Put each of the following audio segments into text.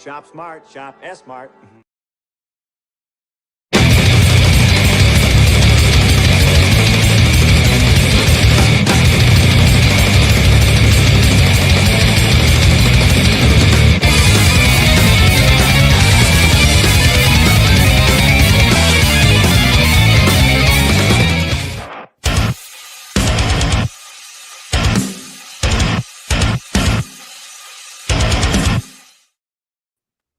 Shop smart, shop S-Mart.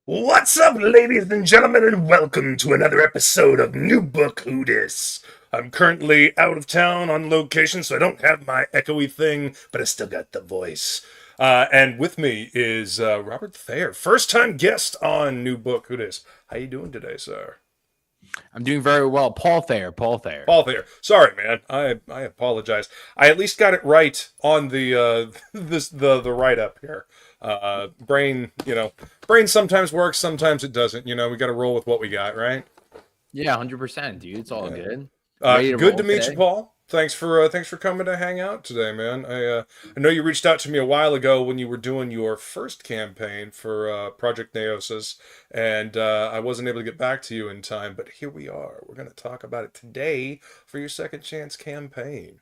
What's up, ladies and gentlemen, and welcome to another episode of New Book Oodles. I'm currently out of town on location, so I don't have my echoey thing, but I still got the voice. And with me is Robert Thayer, first-time guest on New Book Oodles. How you doing today, sir? I'm doing very well. Paul Thayer. Paul Thayer. Sorry, man. I apologize. I at least got it right on the the write-up here. Brain sometimes works, sometimes it doesn't. You know, we got to roll with what we got, right? Yeah, 100%, dude. It's all good. Good to meet you, Paul. Thanks for coming to hang out today, man. I know you reached out to me a while ago when you were doing your first campaign for Project Neosis, and I wasn't able to get back to you in time, but here we are. We're going to talk about it today for your second chance campaign.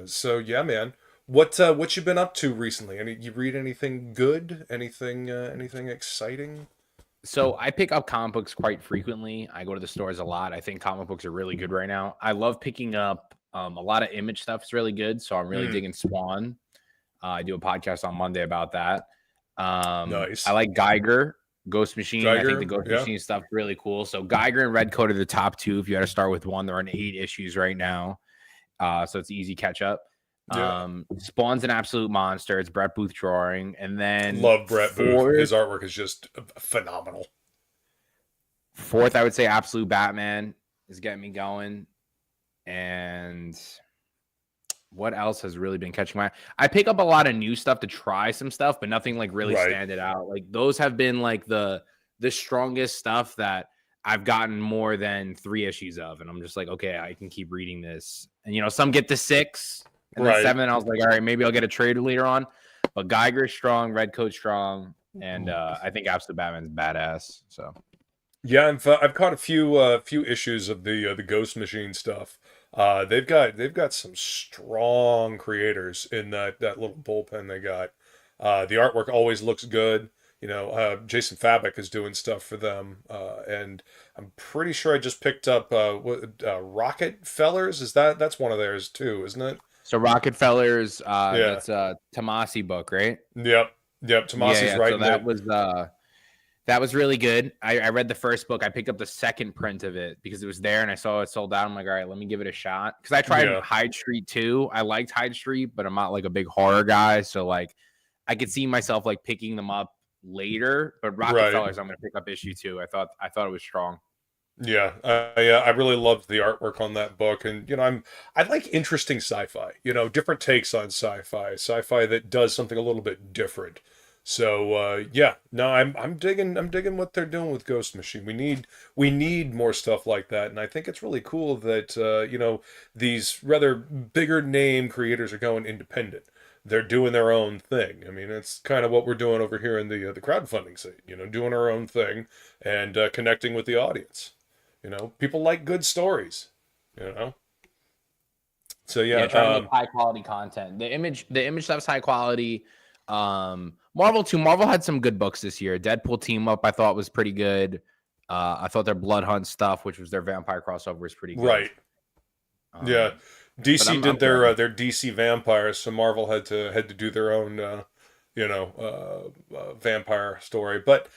So yeah, man. What you been up to recently? You read anything good? Anything exciting? So I pick up comic books quite frequently. I go to the stores a lot. I think comic books are really good right now. I love picking up a lot of Image stuff. Is really good. So I'm really digging Swan. I do a podcast on Monday about that. Nice. I like Geiger, Ghost Machine. I think the Ghost Machine stuff is really cool. So Geiger and Red Coat are the top two. If you had to start with one, they're on 8 issues right now. So it's easy catch up. Yeah. Spawn's an absolute monster. It's Brett Booth drawing, and then love Brett Booth. His artwork is just phenomenal. Fourth, I would say Absolute Batman is getting me going. And what else has really been catching my eye? I pick up a lot of new stuff to try some stuff, but nothing like really standing out. Like those have been like the strongest stuff that I've gotten more than 3 issues of, and I'm just like, okay, I can keep reading this. And some get to 6. And then 7, I was like, all right, maybe I'll get a trade later on. But Geiger's strong, Red Coat strong, and I think Absolute Batman's badass. So, yeah, I've caught a few issues of the Ghost Machine stuff. They've got some strong creators in that little bullpen they got. The artwork always looks good. Jason Fabek is doing stuff for them, and I'm pretty sure I just picked up Rocket Fellers. That's one of theirs too, isn't it? So Rockefellers, that's a Tomasi book, right? Yep. Tomasi's right. So that was really good. I read the first book. I picked up the second print of it because it was there and I saw it sold out. I'm like, all right, let me give it a shot. Because I tried Hyde Street too. I liked Hyde Street, but I'm not like a big horror guy. So like I could see myself like picking them up later. But Rockefellers, I'm gonna pick up issue 2. I thought it was strong. Yeah, I really loved the artwork on that book, and I like interesting sci-fi, different takes on sci-fi that does something a little bit different. So I'm digging what they're doing with Ghost Machine. We need more stuff like that, and I think it's really cool that these rather bigger name creators are going independent. They're doing their own thing. I mean, it's kind of what we're doing over here in the crowdfunding site. Doing our own thing and connecting with the audience. People like good stories, So yeah, trying to make high quality content. The image stuff's high quality. Marvel too. Marvel had some good books this year. Deadpool Team Up I thought was pretty good. I thought their Blood Hunt stuff, which was their vampire crossover, was pretty good. Right. Yeah. DC did their DC vampires, so Marvel had to do their own vampire story. But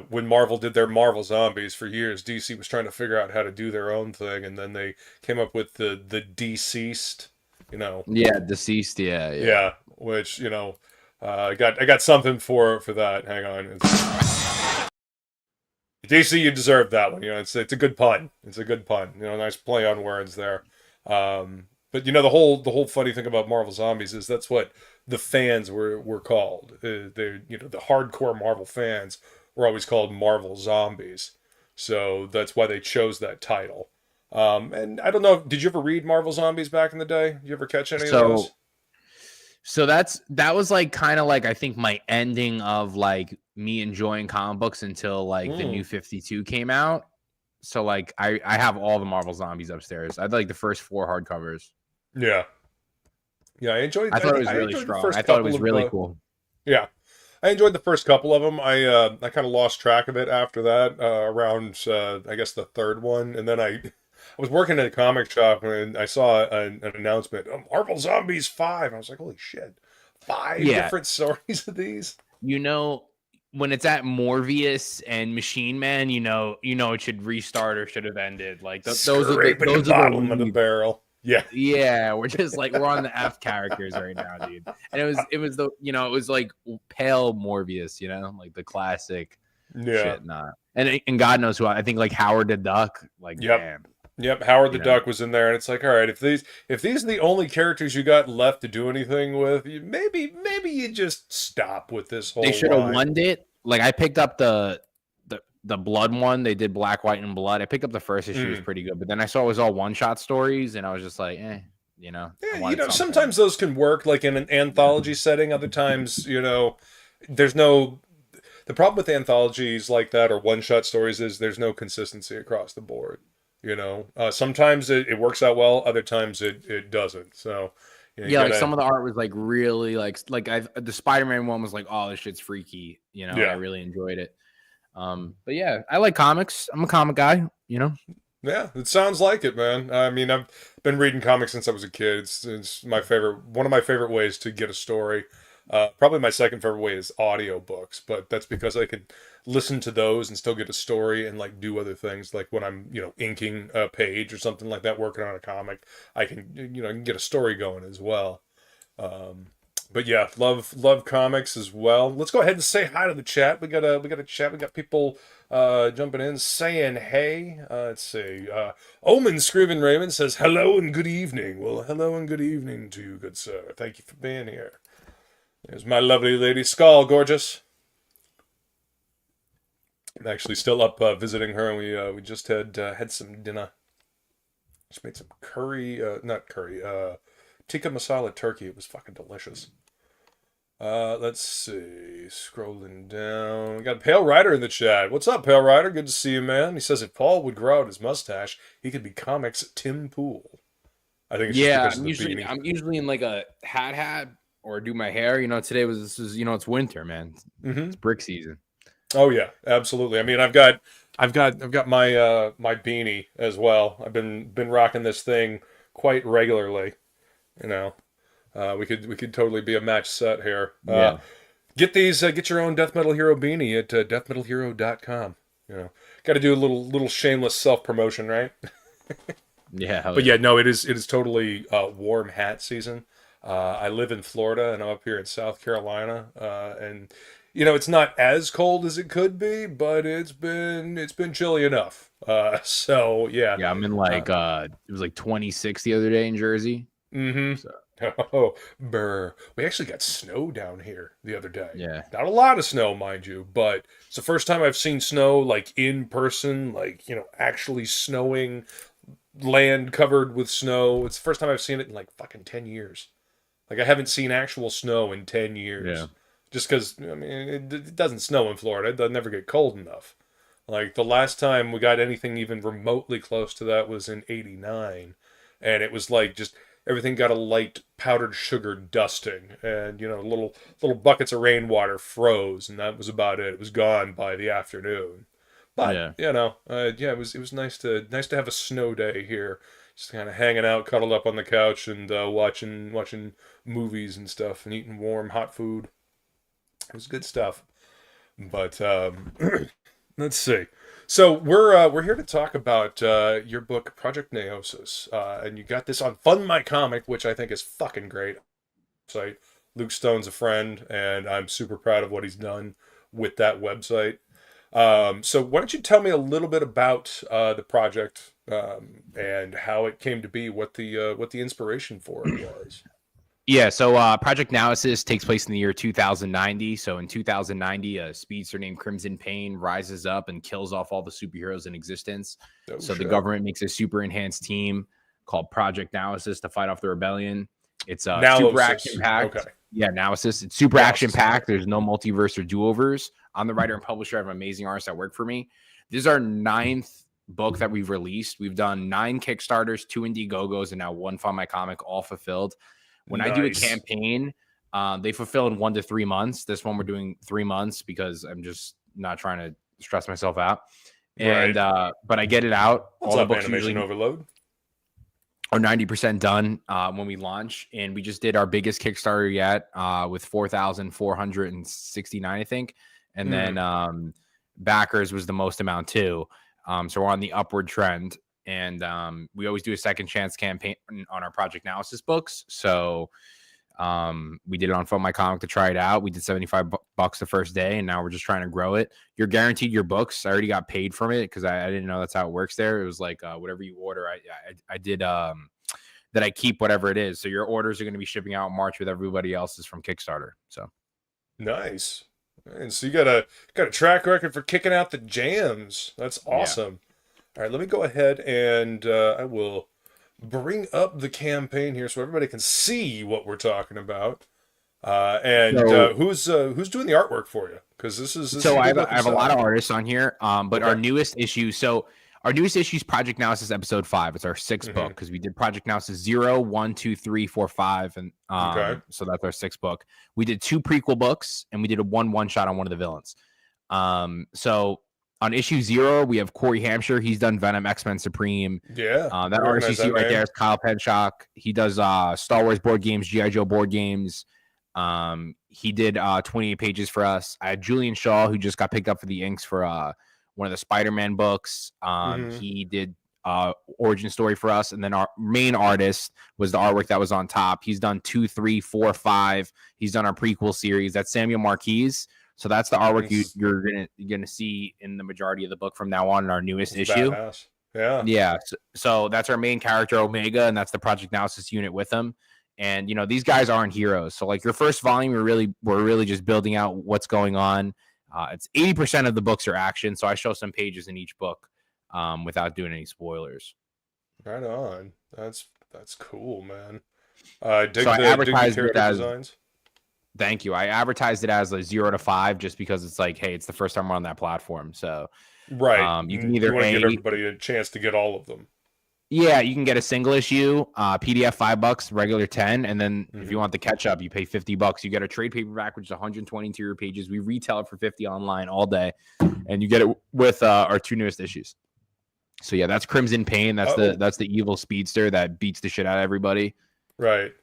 when Marvel did their Marvel Zombies for years, DC was trying to figure out how to do their own thing, and then they came up with the Deceased. Deceased. Yeah. Which I got something for that. Hang on. DC, you deserve that one. It's a good pun. It's a good pun. Nice play on words there. But the whole funny thing about Marvel Zombies is that's what the fans were called. The hardcore Marvel fans were always called Marvel Zombies. So that's why they chose that title. And I don't know, did you ever read Marvel Zombies back in the day? Did you ever catch any of those? So that was like kind of like I think my ending of like me enjoying comic books until like the new 52 came out. So like I have all the Marvel Zombies upstairs. I had like the first 4 hardcovers. Yeah. Yeah, I thought it was really strong. I thought it was really cool. Yeah. I enjoyed the first couple of them. I kind of lost track of it after that, around I guess the third one, and then I was working at a comic shop and I saw an announcement, Marvel Zombies 5. I was like, holy shit, 5 different stories of these. You know, when it's at Morbius and Machine Man, you know it should restart or should have ended. Like those are the bottom of the barrel. Yeah, we're just like we're on the F characters right now, dude. And it was the it was like pale Morbius, like the classic shit. And God knows who I think like Howard the Duck, like Yep, Howard the Duck was in there, and it's like, all right, if these are the only characters you got left to do anything with, maybe you just stop with this whole. They should have won it. Like I picked up the Blood one. They did Black, White, and Blood. I picked up the first issue, was pretty good, but then I saw it was all one-shot stories, and I was just like, Yeah, sometimes those can work, like in an anthology setting. Other times, there's no. The problem with anthologies like that or one-shot stories is there's no consistency across the board. Sometimes it works out well, other times it doesn't. So like some of the art was like really like the Spider-Man one was like, oh, this shit's freaky. I really enjoyed it. But yeah, I like comics. I'm a comic guy. Yeah, it sounds like it, man. I mean, I've been reading comics since I was a kid. It's my favorite. One of my favorite ways to get a story. Probably my second favorite way is audiobooks, but that's because I can listen to those and still get a story and like do other things. Like when I'm, inking a page or something like that, working on a comic, I can, I can get a story going as well. But yeah, love comics as well. Let's go ahead and say hi to the chat. We got a chat. We got people jumping in saying hey. Let's see. Omen Scriven Raymond says hello and good evening. Well, hello and good evening to you, good sir. Thank you for being here. There's my lovely lady Skull, gorgeous. I'm actually still up visiting her, and we just had some dinner. Just made some curry, not curry, tikka masala turkey. It was fucking delicious. Let's see. Scrolling down. We got Pale Rider in the chat. What's up, Pale Rider? Good to see you, man. He says if Paul would grow out his mustache, he could be comics Tim Pool. I think it's just because of the beanie. I'm usually in like a hat or do my hair. Today it's winter, man. It's brick season. Oh yeah, absolutely. I mean, I've got my my beanie as well. I've been rocking this thing quite regularly. We could totally be a match set here. Get your own Death Metal Hero beanie at DeathMetalHero.com. Got to do a little shameless self promotion, right? Yeah, but yeah, no, it is totally warm hat season. I live in Florida and I'm up here in South Carolina, and it's not as cold as it could be, but it's been chilly enough. So yeah. Yeah, I'm in like it was like 26 the other day in Jersey. Mm-hmm. So. Oh, burr. We actually got snow down here the other day. Yeah. Not a lot of snow, mind you, but it's the first time I've seen snow like in person, like, actually snowing, land covered with snow. It's the first time I've seen it in like fucking 10 years. Like I haven't seen actual snow in 10 years. Yeah. Just because, I mean, it doesn't snow in Florida. It doesn't never get cold enough. Like the last time we got anything even remotely close to that was in '89. And it was like just everything got a light powdered sugar dusting. And, little buckets of rainwater froze. And that was about it. It was gone by the afternoon. But, it was nice to have a snow day here. Just kind of hanging out, cuddled up on the couch and watching movies and stuff and eating warm, hot food. It was good stuff. But let's see. So we're here to talk about your book, Project Neosis. And you got this on Fund My Comic, which I think is fucking great. Site. Luke Stone's a friend, and I'm super proud of what he's done with that website. So why don't you tell me a little bit about the project and how it came to be, what the inspiration for it was. Yeah, so Project Neosis takes place in the year 2090. So in 2090, a speedster named Crimson Payne rises up and kills off all the superheroes in existence. The government makes a super enhanced team called Project Neosis to fight off the rebellion. It's super action Analysis. packed. Okay. Yeah, analysis. It's super Analysis. action packed. There's no multiverse or do overs. I'm the writer and publisher. I have amazing artists that work for me. This is our 9th book that we've released. We've done 9 Kickstarters, 2 Indiegogos, and now 1 Fund My Comic, all fulfilled. When I do a campaign, they fulfill in 1 to 3 months. This one we're doing 3 months because I'm just not trying to stress myself out. And but I get it out. What's all up, the books animation overload? are 90% done when we launch, and we just did our biggest Kickstarter yet with 4,469, I think, and then backers was the most amount too. So we're on the upward trend, and we always do a second chance campaign on our project analysis books. So we did it on Fund My Comic to try it out. We did $75 the first day, and now we're just trying to grow it. You're guaranteed your books. I already got paid from it because I didn't know that's how it works there. It was like whatever you order, I did that I keep whatever it is. So your orders are going to be shipping out in March with everybody else's from Kickstarter. So nice. And so you got a track record for kicking out the jams. That's awesome. Yeah. All right, let me go ahead and I will bring up the campaign here so everybody can see what we're talking about. Who's doing the artwork for you? Because this is I have a lot of artists on here. But our newest issue, our newest issue is Project Analysis Episode 5. It's our 6th book because we did Project Analysis 0, 1, 2, 3, 4, 5, and so that's our 6th book. We did 2 prequel books, and we did a one shot on one of the villains. So on issue 0, we have Corey Hampshire. He's done Venom, X-Men Supreme. Yeah. That artist you see right there is Kyle Penshock. He does Star Wars board games, G.I. Joe board games. He did 28 pages for us. I had Julian Shaw, who just got picked up for the inks for one of the Spider-Man books. He did origin story for us, and then our main artist was the artwork that was on top. He's done 2, 3, 4, 5. He's done our prequel series. That's Samuel Marquise. So that's the artwork you're gonna see in the majority of the book from now on in our newest issue. Badass. Yeah. So that's our main character, Omega, and that's the project analysis unit with him. And these guys aren't heroes. So like your first volume, we're really just building out what's going on. It's 80% of the books are action, so I show some pages in each book without doing any spoilers. Right on. That's cool, man. I advertised it as designs. Thank you. I advertised it as like 0 to 5 just because it's like, hey, it's the first time we're on that platform. So right, you can either want to give everybody a chance to get all of them. Yeah, you can get a single issue, PDF $5, regular 10, and then if you want the catch up, you pay $50. You get a trade paperback, which is 120 interior pages. We retail it for $50 online all day, and you get it with our 2 newest issues. So yeah, that's Crimson Payne. That's the evil speedster that beats the shit out of everybody. Right.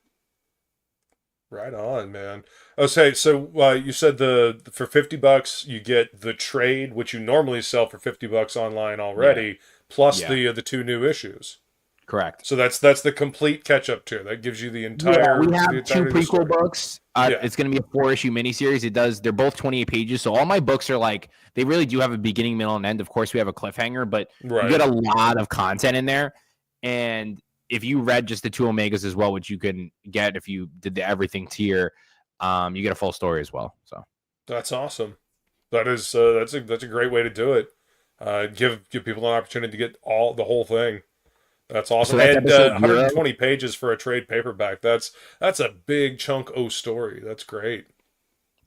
Right on, man. Okay, so you said for $50 you get the trade, which you normally sell for $50 online already, plus the 2 new issues. Correct. So that's the complete catch up tier. That gives you the entire. We have 2 prequel books. It's going to be a 4-issue miniseries. They're both 28 pages. So all my books are like, they really do have a beginning, middle, and end. Of course, we have a cliffhanger, but you get a lot of content in there. And if you read just the 2 Omegas as well, which you can get if you did the everything tier, you get a full story as well. So that's awesome. That's a great way to do it. Give people an opportunity to get the whole thing. That's awesome. So that's and 120 pages for a trade paperback. That's a big chunk of story. That's great.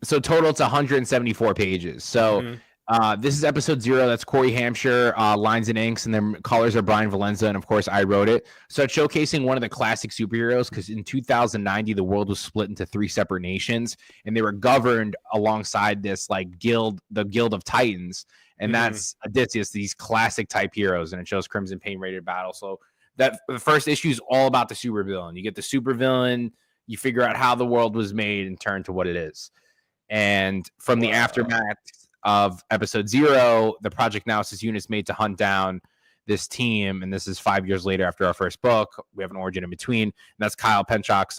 So total, it's 174 pages. So this is episode 0. That's Corey Hampshire, lines and inks, and then colors are Brian Valenza, and of course I wrote it. So it's showcasing one of the classic superheroes because in 2090 the world was split into 3 separate nations, and they were governed alongside this like the Guild of Titans, and that's Odysseus, these classic type heroes, and it shows Crimson Payne rated battle. So that the first issue is all about the supervillain. You get the supervillain, you figure out how the world was made and turn to what it is. And from the aftermath of episode 0, the project analysis unit is made to hunt down this team, and this is 5 years later after our first book. We have an origin in between, and that's Kyle Penshock's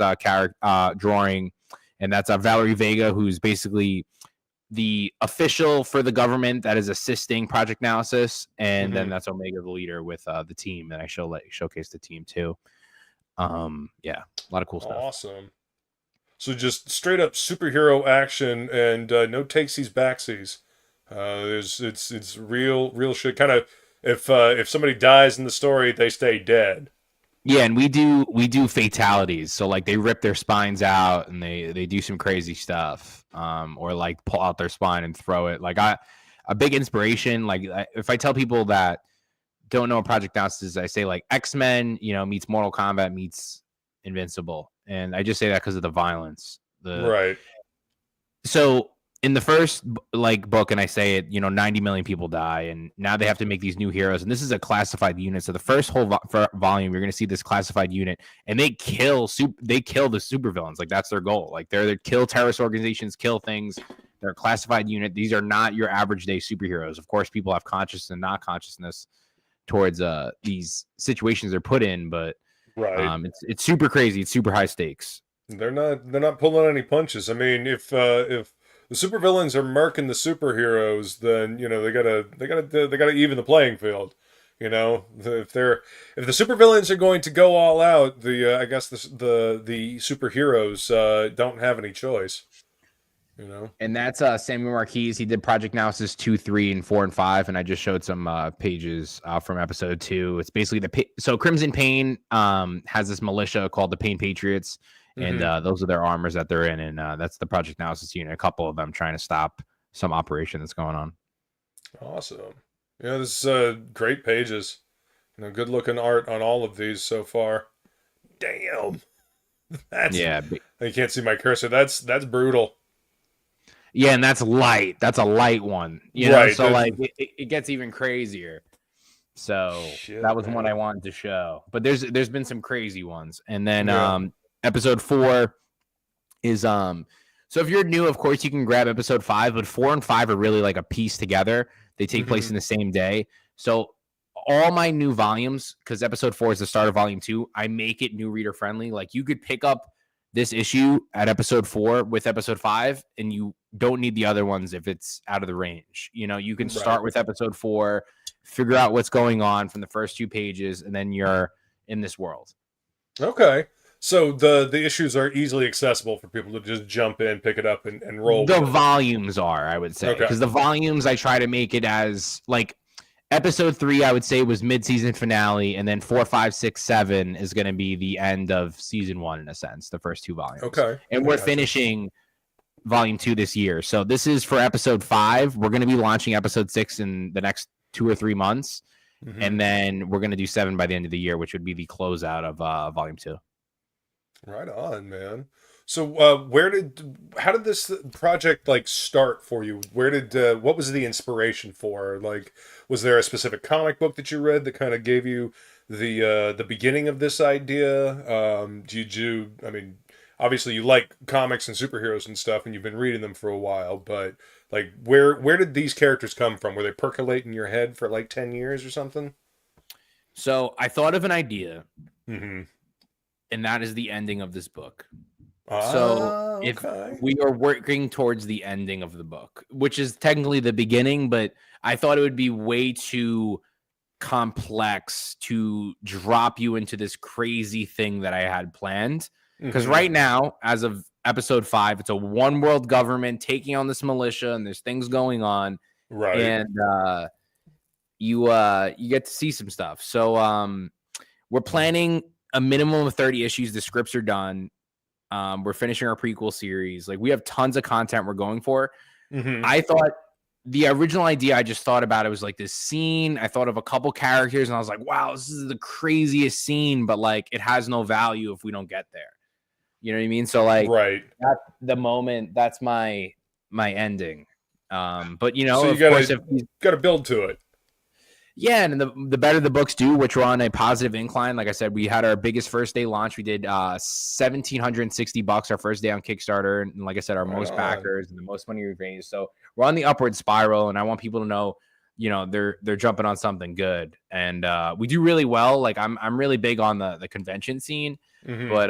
drawing, and that's Valerie Vega, who's basically the official for the government that is assisting project analysis, and then that's Omega, the leader, with the team, and I showcase the team too. A lot of cool stuff. Awesome. So just straight up superhero action and no takesies backsies. It's real shit. Kind of if somebody dies in the story, they stay dead. Yeah, and we do fatalities. So like they rip their spines out and they do some crazy stuff. Or like pull out their spine and throw it. Like a big inspiration. Like if I tell people that don't know what Project Nouns is, I say like X-Men, meets Mortal Kombat meets Invincible. And I just say that because of the violence. Right. So in the first book, and I say it, 90 million people die, and now they have to make these new heroes, and this is a classified unit. So the first whole volume, you're going to see this classified unit, and they kill the supervillains. Like that's their goal. Like they're to kill terrorist organizations, kill things. They're a classified unit. These are not your average day superheroes. Of course, people have conscious and not consciousness towards these situations they're put in, but right, it's super crazy. It's super high stakes. they're not pulling any punches. I mean, if the supervillains are murking the superheroes, then they gotta even the playing field. If the supervillains are going to go all out, I guess the superheroes don't have any choice. And that's Samuel Marquis. He did Project Analysis 2, 3, and 4, and 5, and I just showed some pages from episode 2. It's basically so Crimson Payne has this militia called the Payne Patriots, and those are their armors that they're in, and that's the Project Analysis unit. A couple of them trying to stop some operation that's going on. Awesome. Yeah, this is great pages. Good looking art on all of these so far. Damn. You can't see my cursor. That's brutal. Yeah, and that's light. That's a light one. Right. So like it gets even crazier. So that was one I wanted to show. But there's been some crazy ones. And then episode 4 is so if you're new, of course you can grab episode 5, but 4 and 5 are really like a piece together. They take place in the same day. So all my new volumes, because episode 4 is the start of volume 2, I make it new reader friendly. Like you could pick up this issue at episode 4 with episode 5, and you don't need the other ones if it's out of the range. You can start with episode 4, figure out what's going on from the first 2 pages, and then you're in this world. Okay. So the issues are easily accessible for people to just jump in, pick it up, and roll. The volumes are, I would say. Because the volumes, I try to make it as, like, episode 3, I would say, was mid-season finale, and then 4, 5, 6, 7 is going to be the end of season 1, in a sense, the first 2 volumes. Okay. And we're finishing volume 2 this year. So this is for episode 5. We're going to be launching episode 6 in the next 2 or 3 months. And then we're going to do 7 by the end of the year, which would be the closeout of volume 2. Right on, man. So how did this project start for you? What was the inspiration for? Like, was there a specific comic book that you read that kind of gave you the beginning of this idea? I mean, obviously you like comics and superheroes and stuff, and you've been reading them for a while, but like where did these characters come from? Were they percolating in your head for like 10 years or something? So I thought of an idea, and that is the ending of this book. So if we are working towards the ending of the book, which is technically the beginning, but I thought it would be way too complex to drop you into this crazy thing that I had planned. Because right now, as of episode 5, it's a one world government taking on this militia, and there's things going on. Right. And you get to see some stuff. So we're planning a minimum of 30 issues. The scripts are done. We're finishing our prequel series. Like, we have tons of content we're going for. I thought the original idea I just thought about, it was like this scene. I thought of a couple characters, and I was like, wow, this is the craziest scene, but like it has no value if we don't get there. You know what I mean? So like, that's the moment. That's my ending. But so you gotta build to it. Yeah, and the better the books do, which we're on a positive incline. Like I said, we had our biggest first day launch. We did $1,760 our first day on Kickstarter, and like I said, our most backers and the most money we've raised. So we're on the upward spiral, and I want people to know, they're jumping on something good, and we do really well. Like I'm really big on the convention scene, but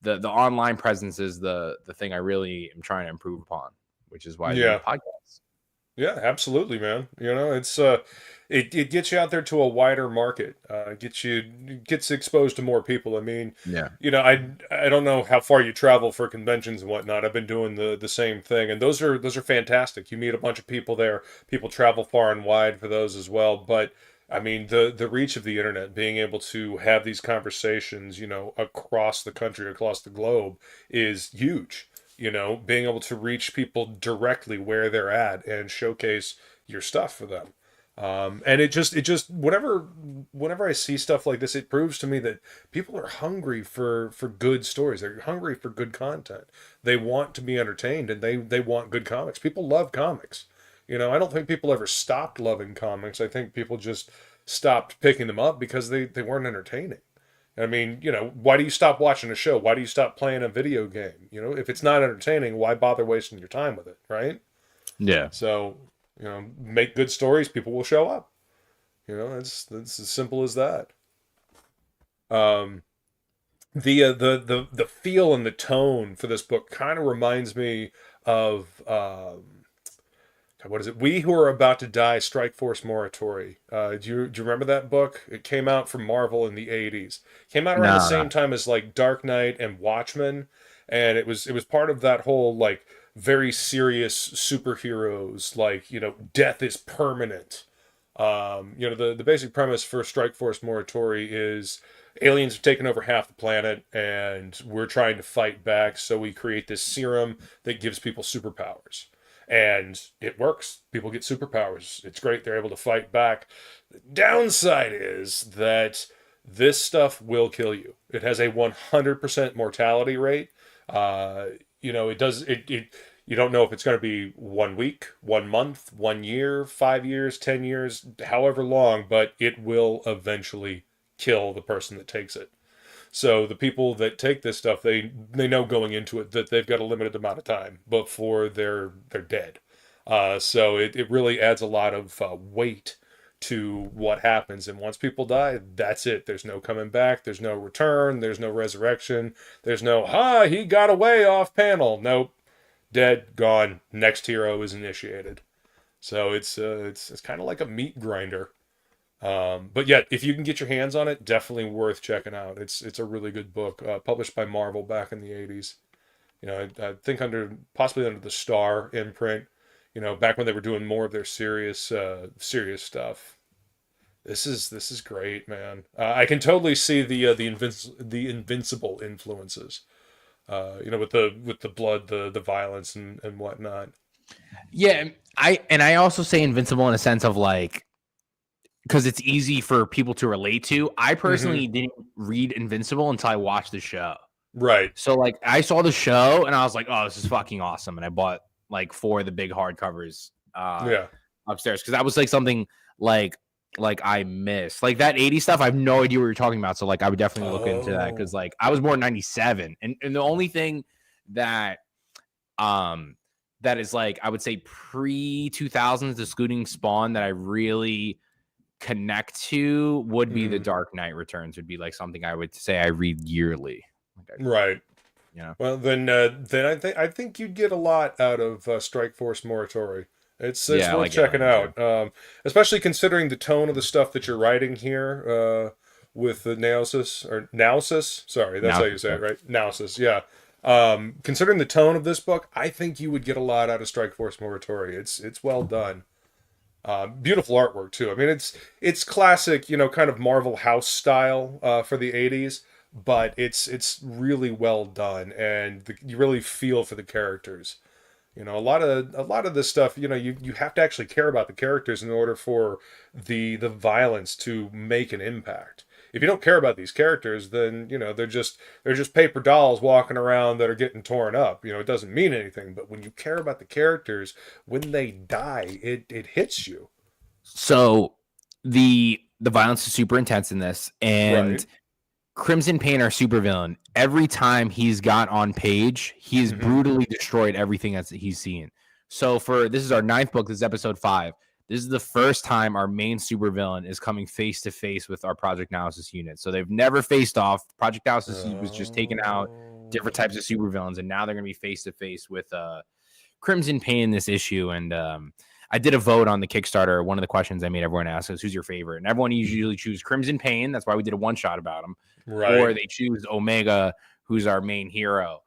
the online presence is the thing I really am trying to improve upon, which is why I do the podcast. Yeah, absolutely, man. It's it gets you out there to a wider market. Gets exposed to more people. I mean, I don't know how far you travel for conventions and whatnot. I've been doing the same thing, and those are fantastic. You meet a bunch of people there. People travel far and wide for those as well. But I mean, the reach of the internet, being able to have these conversations, across the country, across the globe, is huge. Being able to reach people directly where they're at and showcase your stuff for them. And it just whenever I see stuff like this, it proves to me that people are hungry for good stories. They're hungry for good content. They want to be entertained, and they want good comics. People love comics. I don't think people ever stopped loving comics. I think people just stopped picking them up because they weren't entertaining. I mean, why do you stop watching a show? Why do you stop playing a video game? If it's not entertaining, why bother wasting your time with it, right? Yeah. So, make good stories, people will show up. That's as simple as that. The feel and the tone for this book kind of reminds me of what is it? We Who Are About to Die, Strike Force Morituri. Do you remember that book? It came out from Marvel in the 80s. Came out around the same time as like Dark Knight and Watchmen, and it was part of that whole like very serious superheroes, like, death is permanent. The basic premise for Strike Force Morituri is aliens have taken over half the planet and we're trying to fight back, so we create this serum that gives people superpowers. And it works. People get superpowers. It's great. They're able to fight back. The downside is that this stuff will kill you. It has a 100% mortality rate. You don't know if it's going to be 1 week, 1 month, 1 year, 5 years, 10 years, however long, but it will eventually kill the person that takes it. So the people that take this stuff, they know going into it that they've got a limited amount of time before they're dead. So it really adds a lot of weight to what happens. And once people die, that's it. There's no coming back. There's no return. There's no resurrection. There's no, he got away off panel. Nope. Dead, gone. Next hero is initiated. So it's kind of like a meat grinder. But yeah, if you can get your hands on it, definitely worth checking out. It's a really good book, published by Marvel back in the 80s. I think possibly under the Star imprint, back when they were doing more of their serious stuff. This is great, man. I can totally see the Invincible influences. With the blood, the violence and whatnot. Yeah, I also say Invincible in a sense of like, because it's easy for people to relate to. I personally didn't read Invincible until I watched the show. Right. So like I saw the show and I was like, oh, this is fucking awesome. And I bought like 4 of the big hardcovers upstairs. Because that was like something like I missed. Like that 80s stuff, I have no idea what you're talking about. So like I would definitely look into that. Because like I was born in 97. And the only thing that that is like, I would say pre-2000s, excluding Spawn, that I really connect to would be the Dark Knight Returns. Would be like something I would say I read yearly. Right. Yeah. Well, then I think you'd get a lot out of Strike Force Morituri. It's worth checking out, especially considering the tone of the stuff that you're writing here with the Nausis. Sorry, that's how you say it, right? Nausis. Yeah. Considering the tone of this book, I think you would get a lot out of Strike Force Morituri. It's well done. Beautiful artwork too. I mean, it's classic, kind of Marvel house style for the 80s, but it's really well done, and you really feel for the characters. A lot of this stuff, you have to actually care about the characters in order for the violence to make an impact. If you don't care about these characters, then they're just paper dolls walking around that are getting torn up. It doesn't mean anything. But when you care about the characters, when they die, it hits you. So the violence is super intense in this, and Right. Crimson Payne, our supervillain, every time he's got on page, he's brutally destroyed everything that he's seen. So this is our 9th book. This is episode 5. This is the first time our main supervillain is coming face to face with our Project Analysis unit. So they've never faced off. Project Analysis was just taking out different types of supervillains, and now they're going to be face to face with Crimson Payne in this issue. And I did a vote on the Kickstarter. One of the questions I made everyone ask is, who's your favorite? And everyone usually choose Crimson Payne. That's why we did a one-shot about him. Right. Or they choose Omega, who's our main hero.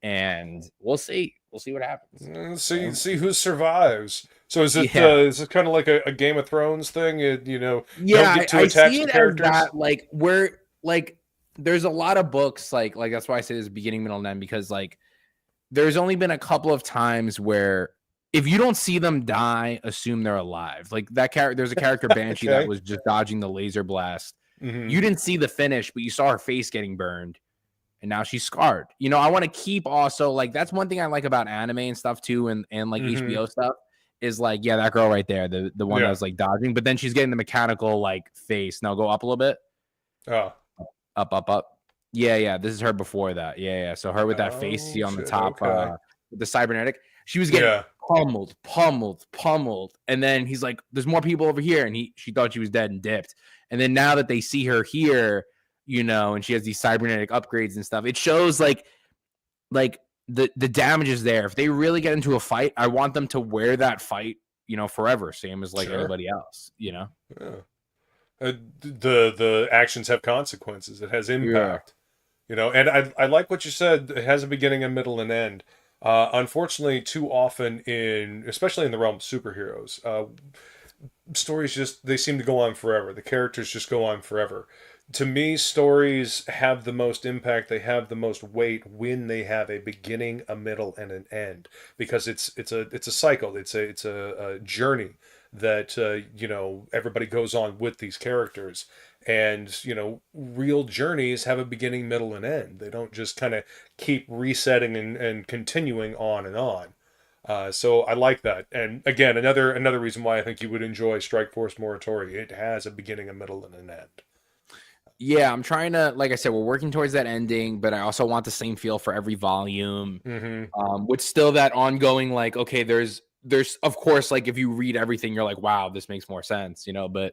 and we'll see what happens. See who survives. So is it Yeah. is it kind of like a Game of Thrones thing? Don't Yeah, get too I attached see to it the as characters. that, like, we're like, there's a lot of books, like that's why I say there's beginning, middle, and end, because like there's only been a couple of times where if you don't see them die, assume they're alive. Like that character, there's a character Banshee that Okay. was just dodging the laser blast. Mm-hmm. You didn't see the finish, but you saw her face getting burned, and now she's scarred. I want to keep also, like, that's one thing I like about anime and stuff too, and like Mm-hmm. HBO stuff is like, yeah, that girl right there, the one that was like dodging, but then she's getting the mechanical like face. Now go up a little bit. Oh. Up. Yeah. This is her before that. Yeah. So her with that face see on the top, with the cybernetic. She was getting pummeled. And then he's like, there's more people over here. And she thought she was dead and dipped. And then now that they see her here, and she has these cybernetic upgrades and stuff, it shows like the damage is there. If they really get into a fight, I want them to wear that fight, forever. Same as like anybody else, Yeah. The actions have consequences. It has impact. And I like what you said. It has a beginning, a middle, and end. Unfortunately, too often especially in the realm of superheroes, stories they seem to go on forever. The characters just go on forever. To me, stories have the most impact. They have the most weight when they have a beginning, a middle, and an end, because it's a cycle. It's a journey that everybody goes on with these characters. And real journeys have a beginning, middle, and end. They don't just kind of keep resetting and continuing on and on. So I like that. And again, another reason why I think you would enjoy Strike Force Morituri. It has a beginning, a middle, and an end. Yeah, I'm trying to, like I said, we're working towards that ending, but I also want the same feel for every volume. Mm-hmm. With still that ongoing, like, okay, there's of course, like, if you read everything, you're like, wow, this makes more sense, but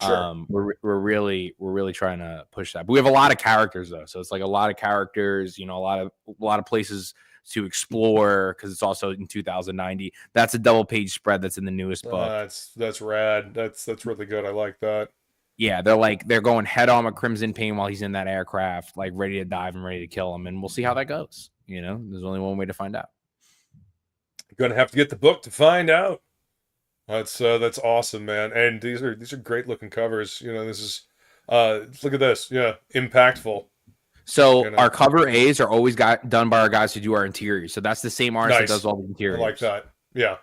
Sure. we're really trying to push that. But we have a lot of characters though, so it's like a lot of characters, a lot of places to explore, because it's also in 2090. That's a double page spread that's in the newest book. That's rad. That's really good. I like that. Yeah, they're going head on with Crimson Payne while he's in that aircraft, like ready to dive and ready to kill him, and we'll see how that goes. There's only one way to find out. You're gonna have to get the book to find out. That's awesome, man. And these are great looking covers. This is look at this. Yeah, impactful. So our cover A's are always done by our guys who do our interiors. So that's the same artist that does all the interiors. I like that. Yeah.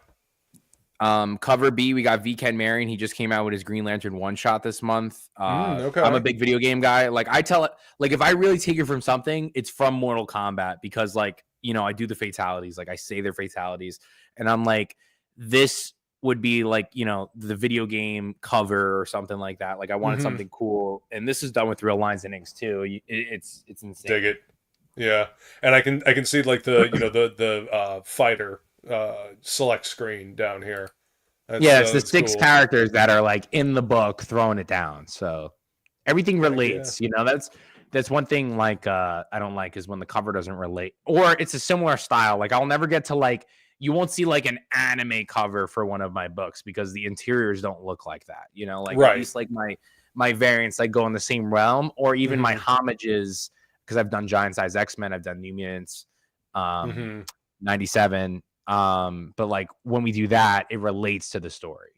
Cover B, we got Ken Marion. He just came out with his Green Lantern one shot this month. Okay. I'm a big video game guy. Like, I tell it, like, if I really take it from something, it's from Mortal Kombat, because like, I do the fatalities, like I say their fatalities, and I'm like, this would be like, the video game cover or something like that. Like, I wanted something cool, and this is done with real lines and inks too. It's insane. Dig it. Yeah. And I can see like the the fighter select screen down here. It's the 6 characters that are like in the book throwing it down, so everything relates. That's one thing, like, I don't like, is when the cover doesn't relate, or it's a similar style. Like, I'll never get to, like, you won't see like an anime cover for one of my books because the interiors don't look like that, like at least like my variants like go in the same realm, or even my homages, because I've done Giant Size X-Men, I've done New Mutants 97, but like when we do that, it relates to the story.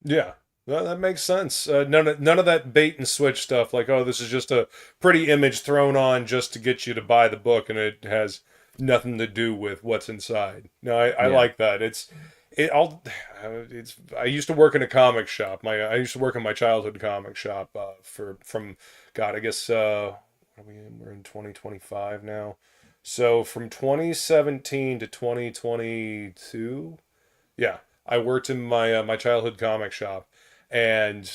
Yeah, that makes sense. None of that bait and switch stuff, like, oh, this is just a pretty image thrown on just to get you to buy the book, and it has nothing to do with what's inside. No, I like that. I used to work in a comic shop. I used to work in my childhood comic shop I guess we're in 2025 now. So from 2017 to 2022, yeah, I worked in my childhood comic shop, and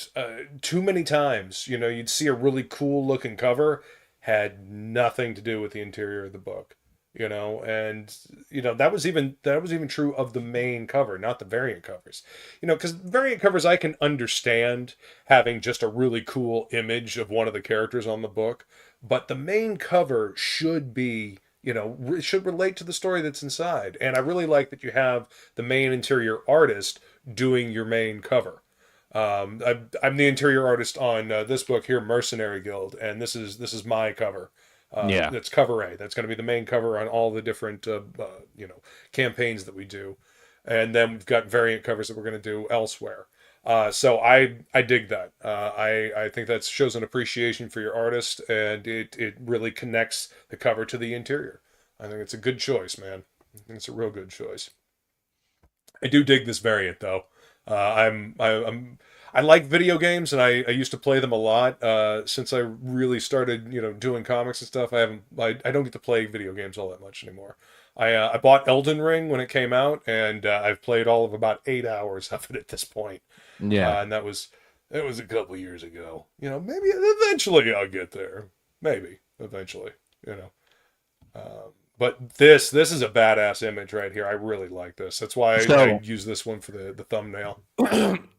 too many times, you'd see a really cool looking cover, had nothing to do with the interior of the book. And that was even true of the main cover, not the variant covers. Because variant covers, I can understand having just a really cool image of one of the characters on the book, but the main cover should be, it should relate to the story that's inside. And I really like that you have the main interior artist doing your main cover. I'm the interior artist on this book here, Mercenary Guild, and this is my cover. Yeah. That's cover A. That's going to be the main cover on all the different, campaigns that we do. And then we've got variant covers that we're going to do elsewhere. So I dig that. I think that shows an appreciation for your artist, and it really connects the cover to the interior. I think it's a good choice, man. I think it's a real good choice. I do dig this variant though. I like video games, and I used to play them a lot. Since I really started, doing comics and stuff, I don't get to play video games all that much anymore. I bought Elden Ring when it came out, and I've played all of about 8 hours of it at this point. Yeah. And that was a couple years ago. Maybe eventually I'll get there. Maybe eventually. But this is a badass image right here. I really like this. That's why I use this one for the thumbnail.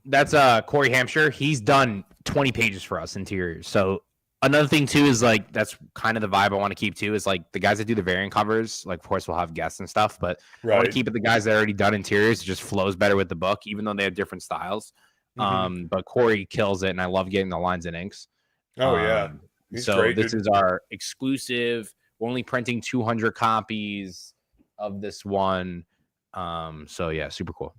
That's Corey Hampshire. He's done 20 pages for us interiors. So another thing too is like that's kind of the vibe I want to keep too. Is like the guys that do the variant covers. Like of course we'll have guests and stuff, but I want to keep it the guys that already done interiors. It just flows better with the book, even though they have different styles. But Corey kills it, and I love getting the lines and inks. Oh yeah, he's so great, this dude. is our exclusive. We're only printing 200 copies of this one. So yeah, super cool.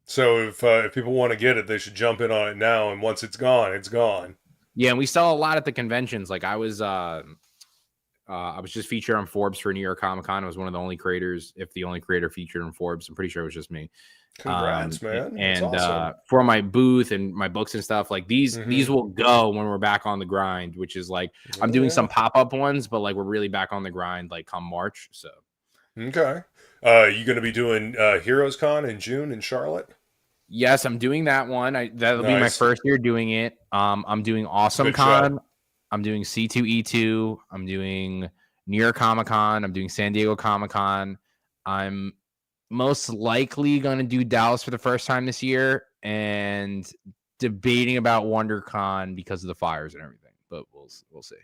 So if people want to get it, they should jump in on it now. And once it's gone, it's gone. Yeah, and we sell a lot at the conventions. Like I was just featured on Forbes for New York Comic Con. I was one of the only creators, if the only creator featured on Forbes. I'm pretty sure it was just me. Congrats, man. That's And awesome. for my booth and my books and stuff, like these will go when we're back on the grind, which is like I'm doing some pop-up ones, but like we're really back on the grind like come March. So okay. You gonna be doing Heroes Con in June in Charlotte? Yes, I'm doing that one. That'll be my first year doing it. I'm doing Awesome Con. I'm doing C2E2. I'm doing New York Comic Con. I'm doing San Diego Comic Con. I'm most likely going to do Dallas for the first time this year, and debating about WonderCon because of the fires and everything. But we'll see.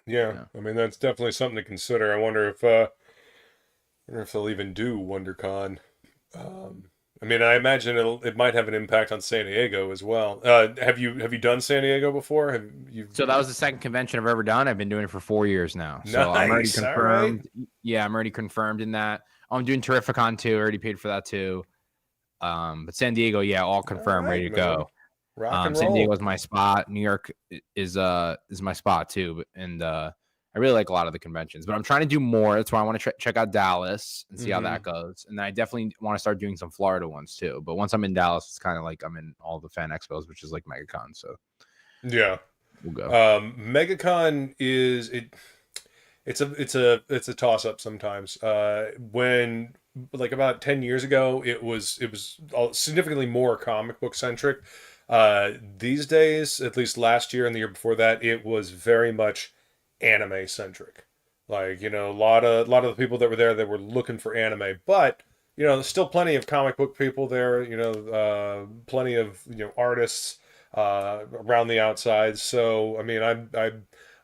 Yeah, I mean that's definitely something to consider. I wonder if they'll even do WonderCon. I mean, I imagine it might have an impact on San Diego as well. Have you done San Diego before? So that was the second convention I've ever done. I've been doing it for 4 years now. So nice. I'm already confirmed. Right. Yeah, I'm already confirmed in that. I'm doing Terrificon too. I already paid for that too. But San Diego, yeah, all confirmed, ready to go. Rock and roll. San Diego is my spot. New York is my spot too. And I really like a lot of the conventions, but I'm trying to do more. That's why I want to check out Dallas and see how that goes. And then I definitely want to start doing some Florida ones too. But once I'm in Dallas, it's kind of like I'm in all the fan expos, which is like MegaCon. So yeah, we'll go. MegaCon is it. It's a toss up sometimes. When like about 10 years ago, it was significantly more comic book centric. These days, at least last year and the year before that, it was very much anime centric. Like, a lot of the people that were there, they were looking for anime, but there's still plenty of comic book people there. Plenty of artists around the outside. So I mean, I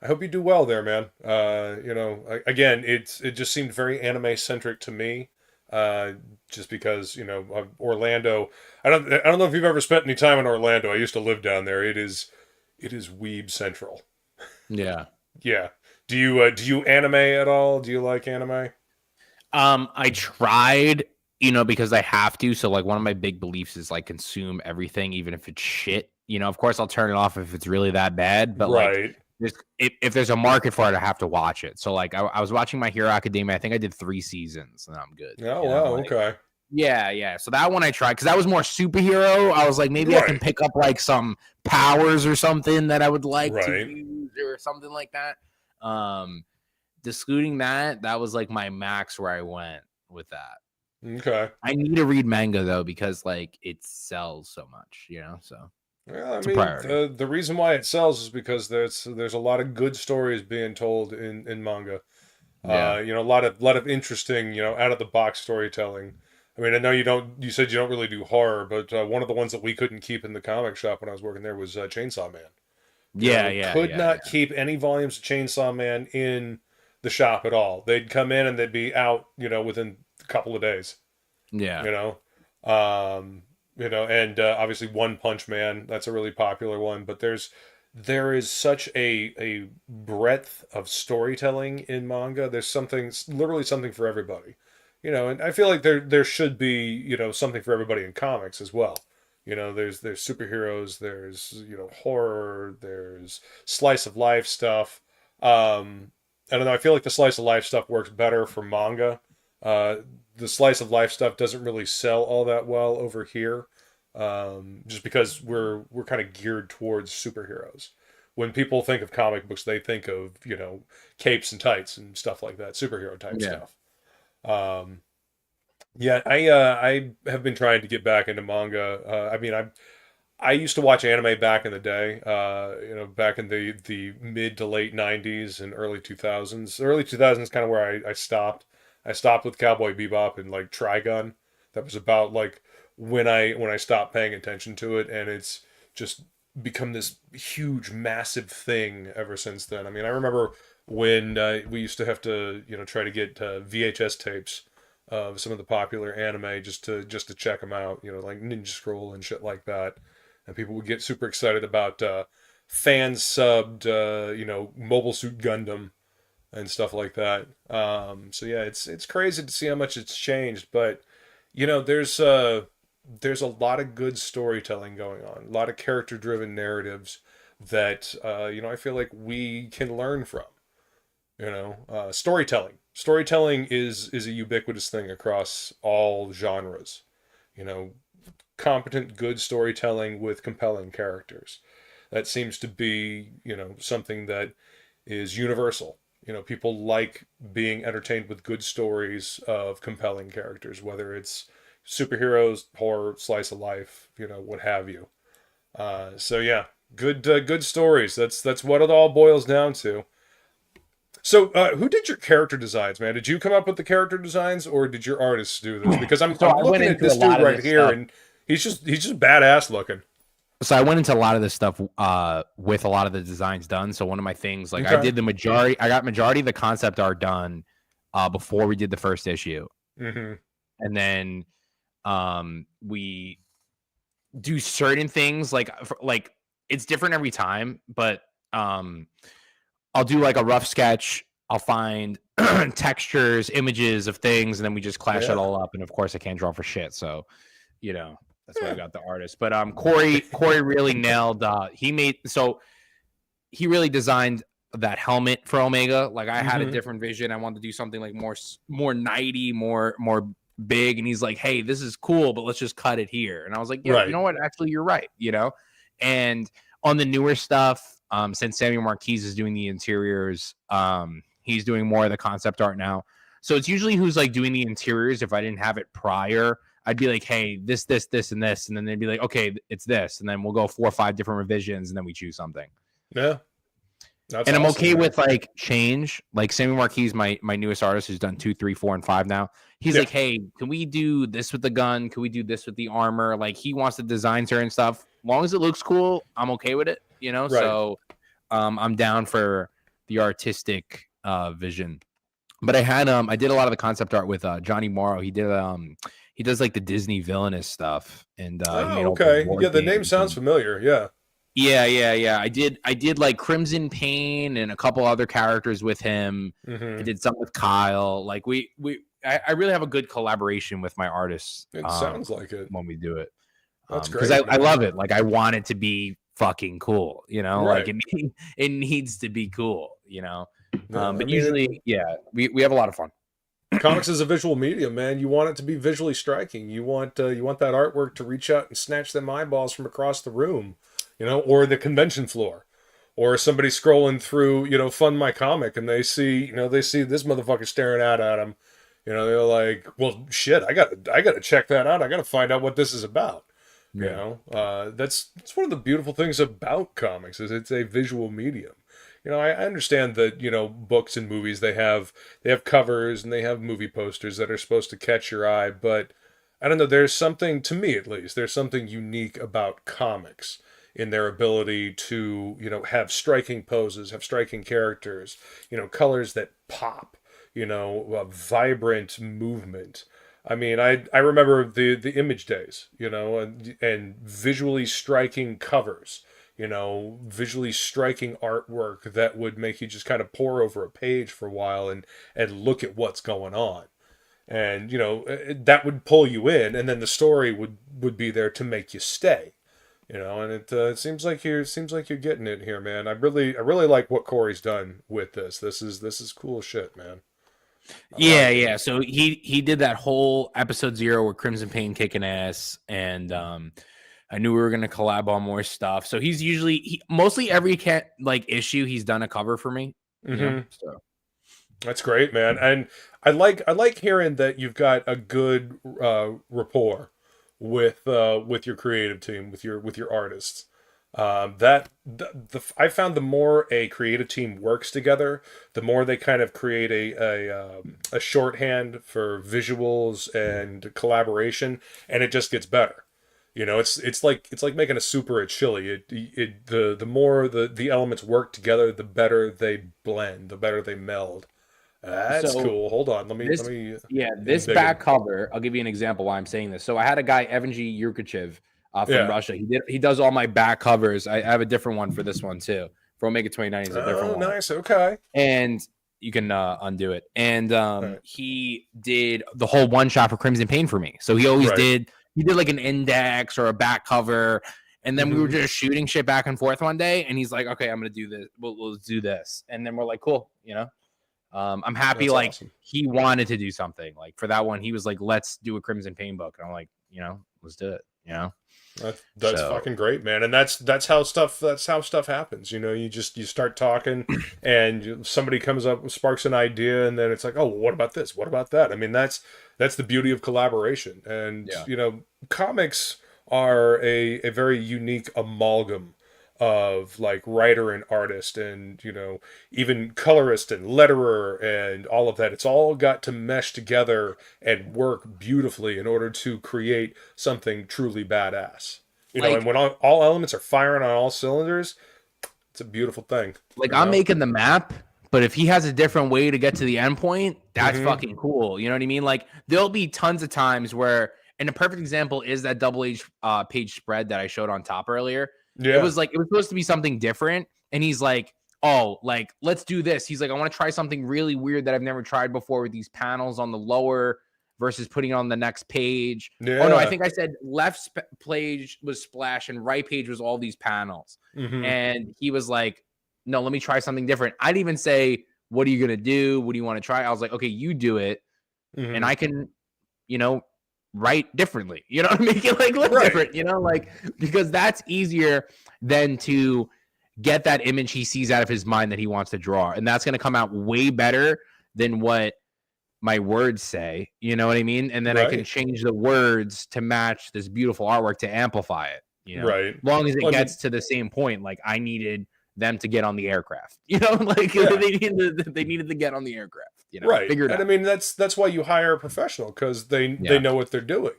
hope you do well there, man. Again, it just seemed very anime centric to me. Just because Orlando. I don't know if you've ever spent any time in Orlando. I used to live down there. It is weeb central. Yeah. Yeah. Do you anime at all? Do you like anime? I tried, because I have to. So like one of my big beliefs is like consume everything, even if it's shit. Of course I'll turn it off if it's really that bad. But right. If there's a market for it, I have to watch it. So like I was watching My Hero Academia. I think I did 3 seasons, and I'm good. Oh wow, okay. Yeah. So that one I tried because that was more superhero. I was like, maybe I can pick up like some powers or something that I would like to use or something like that. Excluding that was like my max where I went with that. Okay. I need to read manga though because like it sells so much, so. Well, I mean, the reason why it sells is because there's a lot of good stories being told in manga. Yeah. A lot of interesting, out of the box storytelling. I mean, I know you said you don't really do horror, but one of the ones that we couldn't keep in the comic shop when I was working there was Chainsaw Man. Could not keep any volumes of Chainsaw Man in the shop at all. They'd come in and they'd be out, within a couple of days. Yeah. And obviously One Punch Man, that's a really popular one, but there's there is such a breadth of storytelling in manga. There's something, literally something for everybody, and I feel like there should be, something for everybody in comics as well. There's superheroes, there's, horror, there's slice of life stuff. I don't know, I feel like the slice of life stuff works better for manga. Uh, the slice of life stuff doesn't really sell all that well over here, just because we're kind of geared towards superheroes. When people think of comic books, they think of, capes and tights and stuff like that, superhero type Yeah. stuff. Um, yeah, I have been trying to get back into manga. I mean, I used to watch anime back in the day. Back in the mid to late '90s and early 2000s. Early 2000s kind of where I stopped. I stopped with Cowboy Bebop and like Trigun. That was about like when I stopped paying attention to it, and it's just become this huge, massive thing ever since then. I mean, I remember when we used to have to, try to get VHS tapes of some of the popular anime just to check them out, like Ninja Scroll and shit like that. And people would get super excited about fan subbed, Mobile Suit Gundam and stuff like that. So yeah, it's crazy to see how much it's changed, but there's a lot of good storytelling going on, a lot of character driven narratives that I feel like we can learn from. Storytelling is a ubiquitous thing across all genres. You know, competent, good storytelling with compelling characters. That seems to be, something that is universal. People like being entertained with good stories of compelling characters, whether it's superheroes, horror, slice of life, what have you. So yeah, good stories. That's what it all boils down to. So, who did your character designs, man? Did you come up with the character designs, or did your artists do this? Because I'm I went looking at into this a lot dude of right this here, stuff. and he's just badass looking. So I went into a lot of this stuff with a lot of the designs done. So one of my things, like I Okay. did I got majority of the concept art done before we did the first issue. Mm-hmm. And then we do certain things like it's different every time, but I'll do like a rough sketch. I'll find textures, images of things, and then we just clash it all up. And of course, I can't draw for shit, so that's why I got the artist. But Corey really nailed. He really designed that helmet for Omega. Like I had a different vision. I wanted to do something like more nighty, more big. And he's like, "Hey, this is cool, but let's just cut it here." And I was like, "Yeah, Right. you know what? Actually, you're right." And on the newer stuff, since Samuel Marquise is doing the interiors, he's doing more of the concept art now. So it's usually who's like doing the interiors. If I didn't have it prior, I'd be like, hey, this, and this. And then they'd be like, okay, it's this. And then we'll go 4 or 5 different revisions, and then we choose something. Yeah. That's and I'm awesome, okay man. With like change. Like Sammy Marquis, my newest artist who's done 2, 3, 4, and 5 now. He's like, hey, can we do this with the gun? Can we do this with the armor? Like he wants to design certain stuff. As long as it looks cool, I'm okay with it. Right. So I'm down for the artistic vision. But I did a lot of the concept art with Johnny Morrow. He does like the Disney villainous stuff. And okay. Yeah, the name sounds familiar. Yeah. Yeah. I did like Crimson Payne and a couple other characters with him. I did some with Kyle. Like I really have a good collaboration with my artists. It sounds like it when we do it. That's great. Because I love it. Like I want it to be fucking cool. Right. Like it needs to be cool. But usually, we have a lot of fun. Comics is a visual medium, man. You want it to be visually striking. You want that artwork to reach out and snatch them eyeballs from across the room, or the convention floor, or somebody scrolling through, Fund My Comic, and they see this motherfucker staring out at them. They're like, well, shit, I gotta check that out. I gotta find out what this is about. That's one of the beautiful things about comics is it's a visual medium. I understand that, books and movies, they have covers and they have movie posters that are supposed to catch your eye, but I don't know, there's something, to me at least, there's something unique about comics in their ability to, have striking poses, have striking characters, colors that pop, vibrant movement. I mean, I remember the Image days, and visually striking covers. visually striking artwork that would make you just kind of pore over a page for a while and look at what's going on. And, that would pull you in, and then the story would be there to make you stay. And it seems like you're getting it here, man. I really like what Corey's done with this. This is cool shit, man. Yeah. So he did that whole episode 0 with Crimson Payne kicking ass, and I knew we were gonna collab on more stuff. So he's usually mostly every issue he's done a cover for me. So that's great, man. And I like hearing that you've got a good rapport with your creative team, with your artists. I found the more a creative team works together, the more they kind of create a shorthand for visuals and collaboration, and it just gets better. It's like making a super at chili. The more the elements work together, the better they blend, the better they meld. That's cool. Hold on. Let me. This back cover. I'll give you an example why I'm saying this. So I had a guy, Evan G. Yurkachev, from Russia. He does all my back covers. I have a different one for this one too. For Omega 29 is a different one. Nice. Okay. And you can undo it. And he did the whole one shot for Crimson Payne for me. So he always did. He did like an index or a back cover. And then we were just shooting shit back and forth one day. And he's like, okay, I'm going to do this. We'll do this. And then we're like, cool. I'm happy. That's awesome. He wanted to do something like for that one. He was like, let's do a Crimson Payne book. And I'm like, let's do it. That's fucking great, man. And that's how stuff happens. You start talking and somebody comes up, sparks an idea, and then it's like, oh, what about this? What about that? I mean, that's the beauty of collaboration. And comics are a very unique amalgam of like writer and artist and even colorist and letterer and all of that. It's all got to mesh together and work beautifully in order to create something truly badass. And when all elements are firing on all cylinders, it's a beautiful thing. I'm making the map, but if he has a different way to get to the end point, that's fucking cool. You know what I mean? Like there'll be tons of times where, and a perfect example is that double H page spread that I showed on top earlier. Yeah. It was supposed to be something different. And he's like, oh, let's do this. He's like, I want to try something really weird that I've never tried before with these panels on the lower versus putting it on the next page. Yeah. Oh, no, I think I said left page was splash and right page was all these panels. And he was like, no, let me try something different. I'd even say, what are you going to do? What do you want to try? I was like, okay, you do it. And I can, write differently, make it look different, because that's easier than to get that image he sees out of his mind that he wants to draw. And that's going to come out way better than what my words say, you know what I mean? And then I can change the words to match this beautiful artwork to amplify it, as long as it gets to the same point. Like I needed them to get on the aircraft, they needed to get on the aircraft. Figure it out. And I mean, that's why you hire a professional, because they know what they're doing.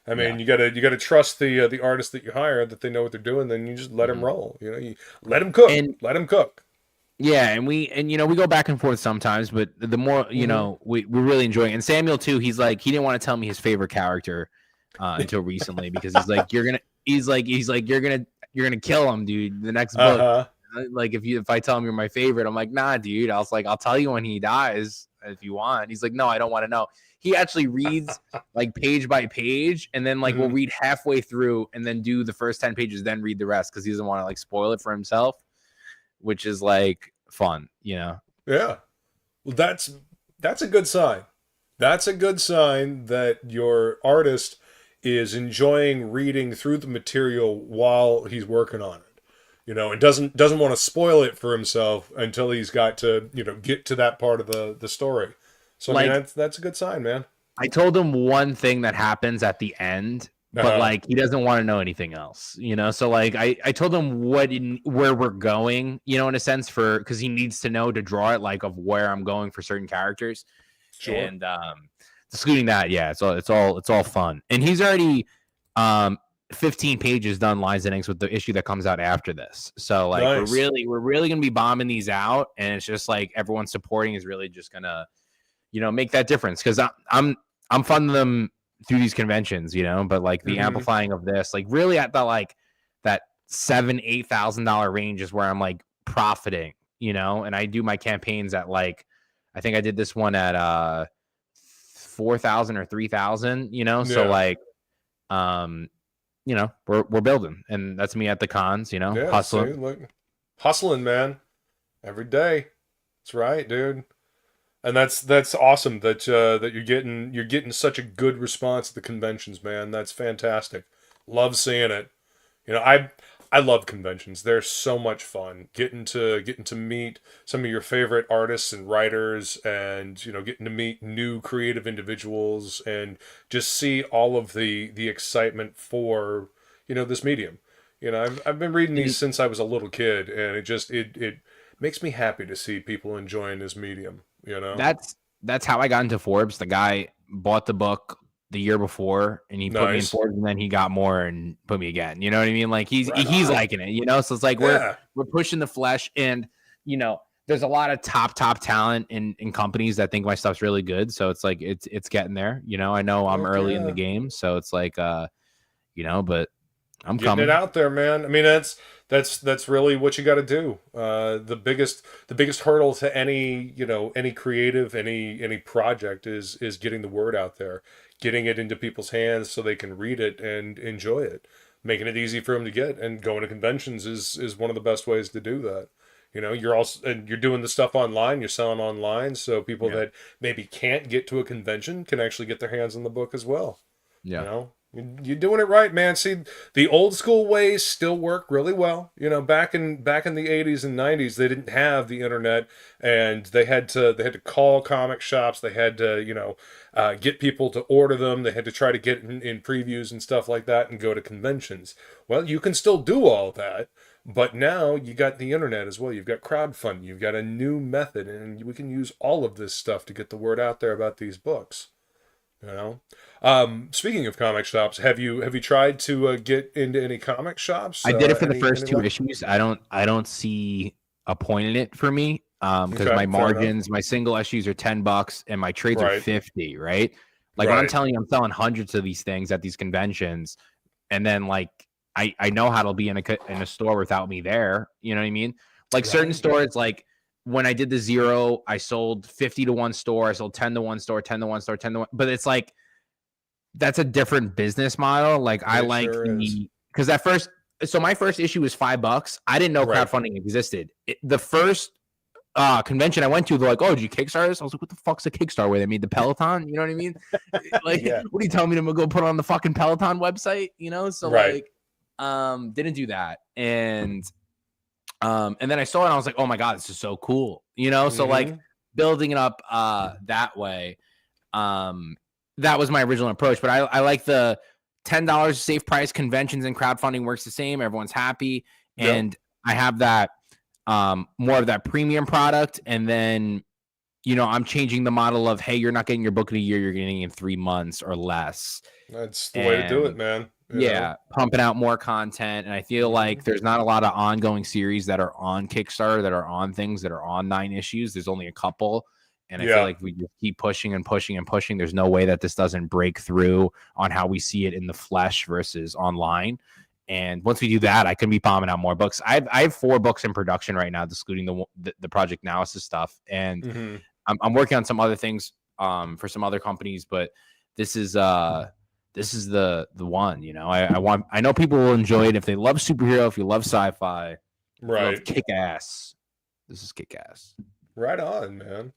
I mean, you gotta trust the artist that you hire, that they know what they're doing. Then you just let them roll. You let them cook. Let them cook. Yeah, and we go back and forth sometimes, but the more we're really enjoying it. And Samuel too, he's like, he didn't want to tell me his favorite character until recently, because he's like, you're gonna kill him, dude. The next book. Like if I tell him you're my favorite, I'm like, nah, dude. I was like, I'll tell you when he dies if you want. He's like, no, I don't want to know. He actually reads like page by page, and then we'll read halfway through and then do the first 10 pages, then read the rest, because he doesn't want to spoil it for himself, which is fun, Yeah. Well, that's a good sign. That's a good sign that your artist is enjoying reading through the material while he's working on it. And doesn't want to spoil it for himself until he's got to, get to that part of the story. So I mean, that's a good sign, man. I told him one thing that happens at the end, but he doesn't want to know anything else, So I told him where we're going, in a sense, because he needs to know to draw it, of where I'm going for certain characters. Sure. And excluding that, it's all fun. And he's already 15 pages done lines and inks with the issue that comes out after this. So nice. we're really gonna be bombing these out, and it's just everyone supporting is really just gonna make that difference, because I'm funding them through these conventions, but the amplifying of this, really at the that $7,000-8,000 range is where I'm like profiting, you know, and I do my campaigns at like, I think I did this one at 4,000 or 3,000, you know, so like, you know, we're building, and that's me at the cons, you know, hustling. See, look, hustling, man, every day. That's right, dude. And that's awesome that that you're getting such a good response at the conventions, man. That's fantastic. Love seeing it. You know, I love conventions. They're so much fun. Getting to meet some of your favorite artists and writers, and you know, getting to meet new creative individuals, and just see all of the excitement for, you know, this medium. You know, I've been reading these since I was a little kid, and it makes me happy to see people enjoying this medium. You know, that's how I got into Forbes. The guy bought the book the year before, and he put me in Forbes, and then he got more and put me again. You know what I mean? Like he's liking it, you know? So it's like we're pushing the flesh, and you know, there's a lot of top talent in companies that think my stuff's really good. So it's like it's getting there. You know, I know I'm early in the game, so it's like you know, but I'm getting coming it out there, man. I mean, that's really what you got to do. The biggest hurdle to any, you know, any creative, any project is getting the word out there, getting it into people's hands so they can read it and enjoy it, making it easy for them to get. And going to conventions is one of the best ways to do that. You know, you're doing the stuff online, you're selling online, so people that maybe can't get to a convention can actually get their hands on the book as well. Yeah. You know, you're doing it right, man. See, the old school ways still work really well. You know, back in the 80s and 90s, they didn't have the internet, and they had to call comic shops. They had to, you know, get people to order them. They had to try to get in previews and stuff like that, and go to conventions. Well, you can still do all that, but now you got the internet as well. You've got crowdfunding. You've got a new method, and we can use all of this stuff to get the word out there about these books. You know, speaking of comic shops, have you tried to get into any comic shops? I did it for the first two issues. I don't see a point in it for me, because my margins, my single issues are $10 and my trades are 50, right? Like when I'm telling you, I'm selling hundreds of these things at these conventions, and then like I know how it'll be in a store without me there. You know what I mean? Like certain stores, like when I did the Zero, I sold 50 to one store. I sold 10 to one store, 10 to one store, 10 to one. But it's like, that's a different business model. Like I like because at first, so my first issue was $5. I didn't know crowdfunding existed. The first convention I went to, they're like, "Oh, did you Kickstarter this?" I was like, "What the fuck's a Kickstarter? Where they made the Peloton?" You know what I mean? Like, what are you telling me to go put on the fucking Peloton website? You know? So like, didn't do that, and then I saw it and I was like, "Oh my god, this is so cool!" You know? So like building it up that way. That was my original approach, but I like the $10 safe price. Conventions and crowdfunding works the same. Everyone's happy, and I have that more of that premium product. And then, you know, I'm changing the model of, hey, you're not getting your book in a year, you're getting it in 3 months or less. That's the way to do it, man. You know? Pumping out more content, and I feel like there's not a lot of ongoing series that are on Kickstarter that are on things that are on 9 issues. There's only a couple. And I feel like we just keep pushing and pushing and pushing. There's no way that this doesn't break through on how we see it in the flesh versus online. And once we do that, I can be bombing out more books. I have 4 books in production right now, excluding the project analysis stuff. And I'm working on some other things for some other companies, but this is the one. You know, I know people will enjoy it if they love superhero, if you love sci-fi, love kick-ass. This is kick-ass. Right on, man.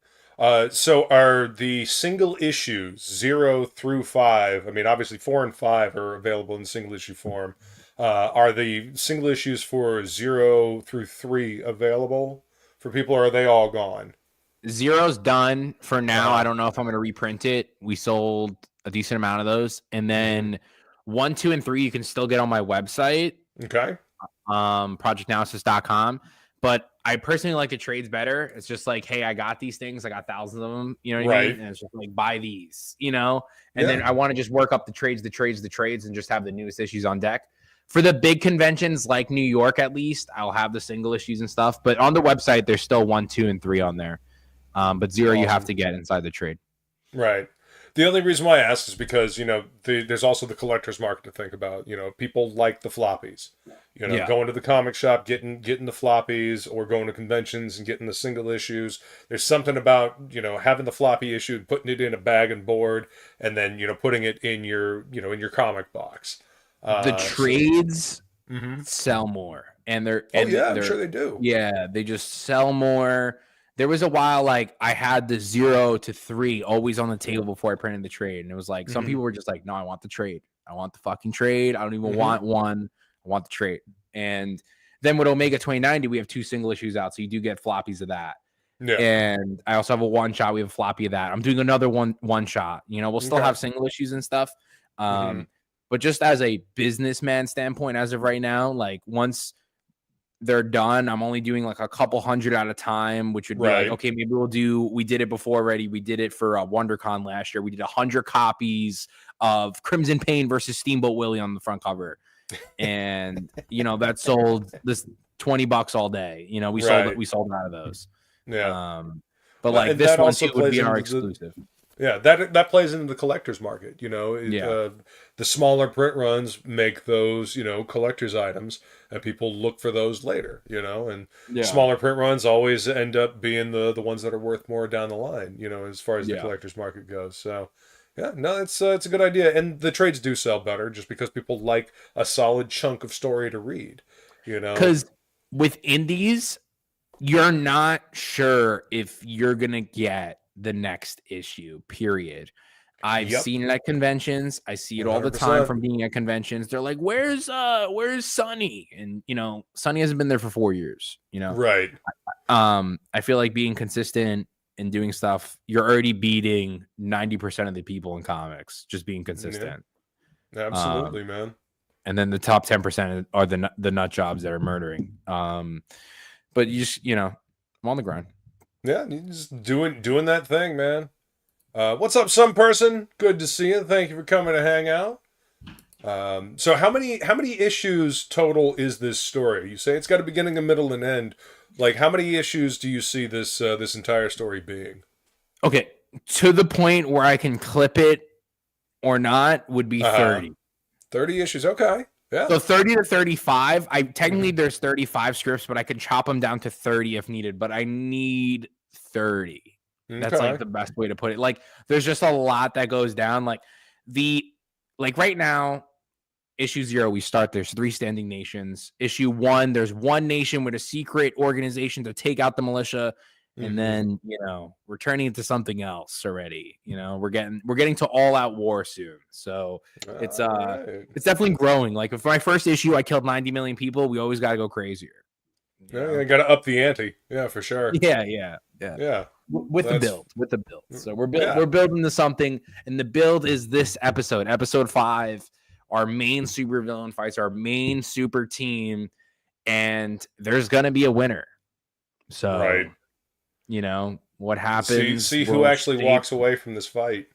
So are the single issues 0 through 5? I mean, obviously 4 and 5 are available in single issue form. Are the single issues for 0 through 3 available for people, or are they all gone? 0's done for now. I don't know if I'm going to reprint it. We sold a decent amount of those. And then 1, 2, and 3 you can still get on my website. Okay. Projectanalysis.com. But I personally like the trades better. It's just like, hey, I got these things. I got thousands of them. You know what I mean? And it's just like, buy these, you know? And then I want to just work up the trades, and just have the newest issues on deck. For the big conventions like New York, at least, I'll have the single issues and stuff. But on the website, there's still 1, 2, and 3 on there. But 0 you have to get inside the trade. Right. The only reason why I ask is because, there's also the collector's market to think about. People like the floppies. Going to the comic shop, getting the floppies, or going to conventions and getting the single issues. There's something about, having the floppy issue and putting it in a bag and board, and then, putting it in your comic box. The trades Mm-hmm. sell more, and I'm sure they do. Yeah, they just sell more. There was a while like I had the 0 to 3 always on the table before I printed the trade, and it was like some people were just like, "No, I want the trade. I want the fucking trade. I don't even want one. I want the trade." And then with Omega 2090, we have 2 single issues out, so you do get floppies of that. Yeah. And I also have a one shot. We have a floppy of that. I'm doing another one shot. We'll still have single issues and stuff. But just as a businessman standpoint, as of right now, like once they're done, I'm only doing like a couple hundred at a time, which would be like, okay, maybe we did it before already. We did it for WonderCon last year. We did 100 copies of Crimson Payne versus Steamboat Willie on the front cover. And, that sold this $20 all day. We sold out of those. Yeah. But like this one too would be our exclusive. Yeah, that plays into the collector's market. The smaller print runs make those, collector's items, and people look for those later, and smaller print runs always end up being the ones that are worth more down the line, as far as the collector's market goes. So, yeah, no, it's a good idea. And the trades do sell better just because people like a solid chunk of story to read, Because with indies, you're not sure if you're going to get the next issue, period. I've seen it at conventions. I see it all the time from being at conventions. They're like, where's Sonny? And Sonny hasn't been there for 4 years, Right. I feel like being consistent and doing stuff, you're already beating 90% of the people in comics, just being consistent. Yeah. Absolutely, man. And then the top 10% are the nut jobs that are murdering. But you just, I'm on the grind. Yeah, you just doing that thing, man. What's up, some person? Good to see you. Thank you for coming to hang out. So how many issues total is this story? You say it's got a beginning, a middle, and end. Like, how many issues do you see this entire story being? Okay, to the point where I can clip it or not would be 30. 30 issues. Okay. Yeah. So 30 to 35. Technically there's 35 scripts, but I can chop them down to 30 if needed. But I need 30. That's like the best way to put it. Like, there's just a lot that goes down. Like right now, issue 0, we start. There's 3 standing nations. Issue 1, there's 1 nation with a secret organization to take out the militia. And then, we're turning into something else already. We're getting to all out war soon. So it's definitely growing. Like, if my first issue I killed 90 million people, we always got to go crazier. Yeah, you got to up the ante. Yeah, for sure. Yeah. With the build. So we're building to something, and the build is this episode 5. Our main supervillain fights our main super team, and there's gonna be a winner. So what happens. See who actually walks away from this fight.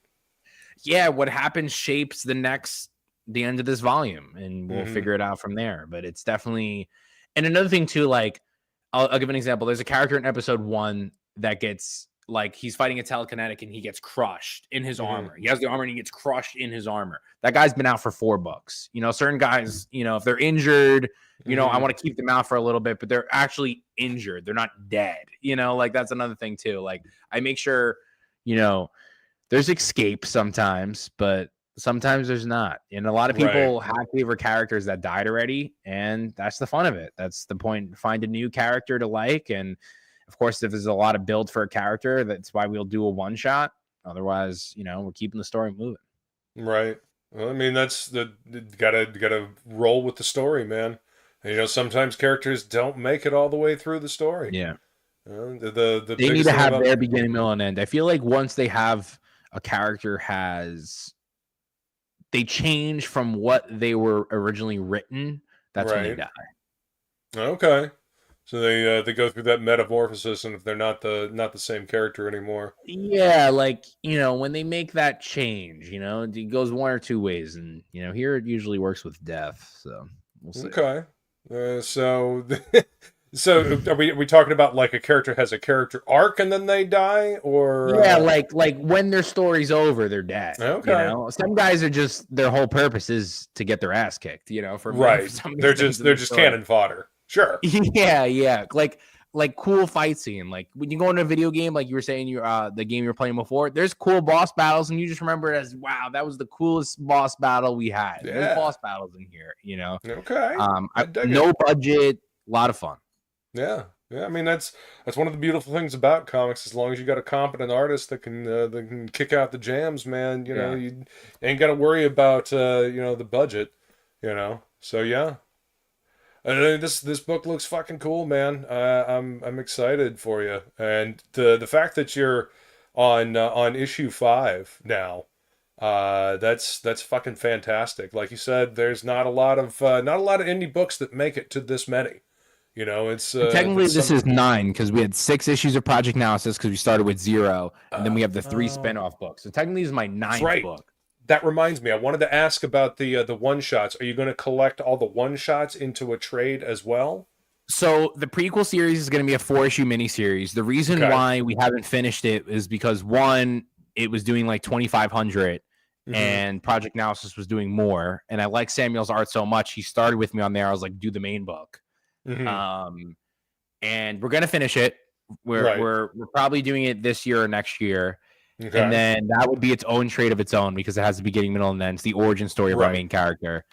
Yeah, what happens shapes the end of this volume, and we'll figure it out from there. But it's definitely, and another thing too, like I'll give an example. There's a character in episode 1 that gets, like, he's fighting a telekinetic and he gets crushed in his armor. He has the armor and he gets crushed in his armor. That guy's been out for 4 books. Certain guys, if they're injured, I want to keep them out for a little bit, but they're actually injured. They're not dead. Like, that's another thing too. Like, I make sure, there's escape sometimes, but sometimes there's not. And a lot of people have favorite characters that died already, and that's the fun of it. That's the point. Find a new character to like, and of course, if there's a lot of build for a character, that's why we'll do a one shot. Otherwise, we're keeping the story moving. Right. Well, I mean, that's gotta roll with the story, man. And, sometimes characters don't make it all the way through the story. Yeah. The they need to have their beginning, middle, and end. I feel like once they have a character they change from what they were originally written, that's when they die. Okay. So they go through that metamorphosis, and if they're not the same character anymore. Yeah, like, when they make that change, it goes one or two ways, and here it usually works with death. So we'll see. Okay. So So are we talking about like a character has a character arc and then they die, or Yeah, like when their story's over, they're dead. You okay, know, some guys are just their whole purpose is to get their ass kicked. You know, for right? some of They're these things in they're the just story. cannon fodder. Sure. Yeah, yeah, like cool fight scene. Like when you go into a video game, like you were saying, you the game you were playing before. There's cool boss battles, and you just remember it as wow, that was the coolest boss battle we had. And there's Yeah. boss battles in here. You know, Okay. I dig no it. budget, a lot of fun. Yeah. Yeah. I mean, that's one of the beautiful things about comics. As long as you got a competent artist that can kick out the jams, man. You know, Yeah. you ain't got to worry about you know, the budget. You know. So yeah. This book looks fucking cool, man. I'm excited for you, and the fact that you're on issue 5 now, that's fucking fantastic. Like you said, there's not a lot of indie books that make it to this many. You know, it's Technically, that's this is 9 because we had 6 issues of Project Analysis because we started with 0, and then we have the 3 oh, spinoff books. So technically, this is my 9th right. book. That reminds me, I wanted to ask about the one shots. Are you going to collect all the one shots into a trade as well? So the prequel series is going to be a 4-issue miniseries. The reason why we haven't finished it is because one, it was doing like 2,500, and Project Analysis was doing more. And I like Samuel's art so much, he started with me on there. I was like, do the main book, and we're going to finish it. We're probably doing it this year or next year. Okay. And then that would be its own trade of its own because it has the beginning, middle, and end. It's the origin story of our main character.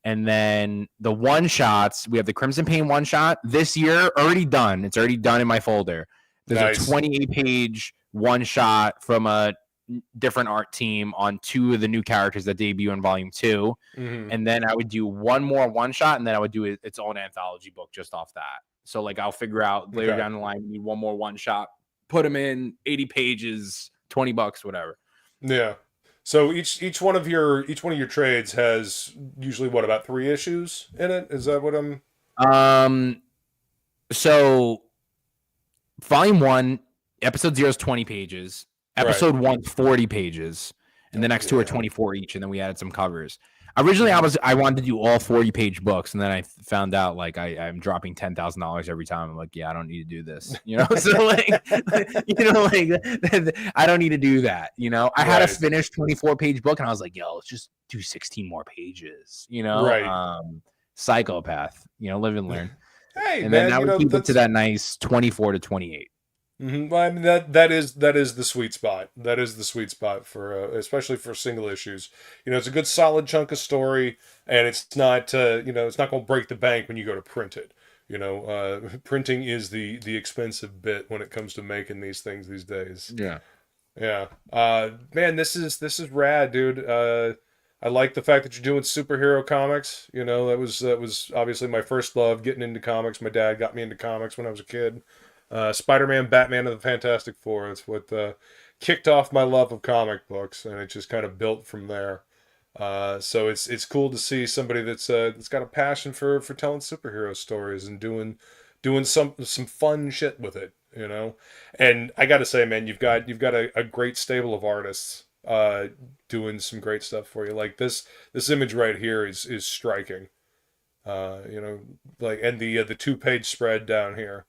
And then the one shots, we have the Crimson Payne one shot this year, already done. It's already done in my folder. There's a 28-page one shot from a different art team on 2 of the new characters that debut in volume 2. And then I would do one more one shot, and then I would do its own anthology book just off that. So like I'll figure out later down the line, we need one more one shot, put them in 80 pages. $20, whatever. Yeah. So each one of your trades has usually what, about 3 issues in it? Is that what I'm? So volume 1, episode 0 is 20 pages. Episode 1, 40 pages, and the next 2 are 24 each. And then we added some covers. Originally, I wanted to do all 40-page books, and then I found out like I'm dropping $10,000 every time. I'm like, yeah, I don't need to do this, you know. So like, you know, like I don't need to do that, you know. I had a finished 24-page book, and I was like, yo, let's just do 16 more pages, you know. Psychopath, you know, live and learn. Hey, and man, then I would keep it to that nice 24 to 28. Well, I mean that is the sweet spot. That is the sweet spot for especially for single issues. You know, it's a good solid chunk of story, and it's not you know, it's not going to break the bank when you go to print it. You know, printing is the expensive bit when it comes to making these things these days. Yeah. Man, this is rad, dude. I like the fact that you're doing superhero comics. You know, that was obviously my first love, getting into comics. My dad got me into comics when I was a kid. Spider-Man, Batman, and the Fantastic Four. That's what kicked off my love of comic books, and it just kind of built from there. So it's cool to see somebody that's got a passion for telling superhero stories and doing some fun shit with it, you know. And I got to say, man, you've got a great stable of artists doing some great stuff for you. Like this image right here is striking. You know, like, and the 2-page spread down here.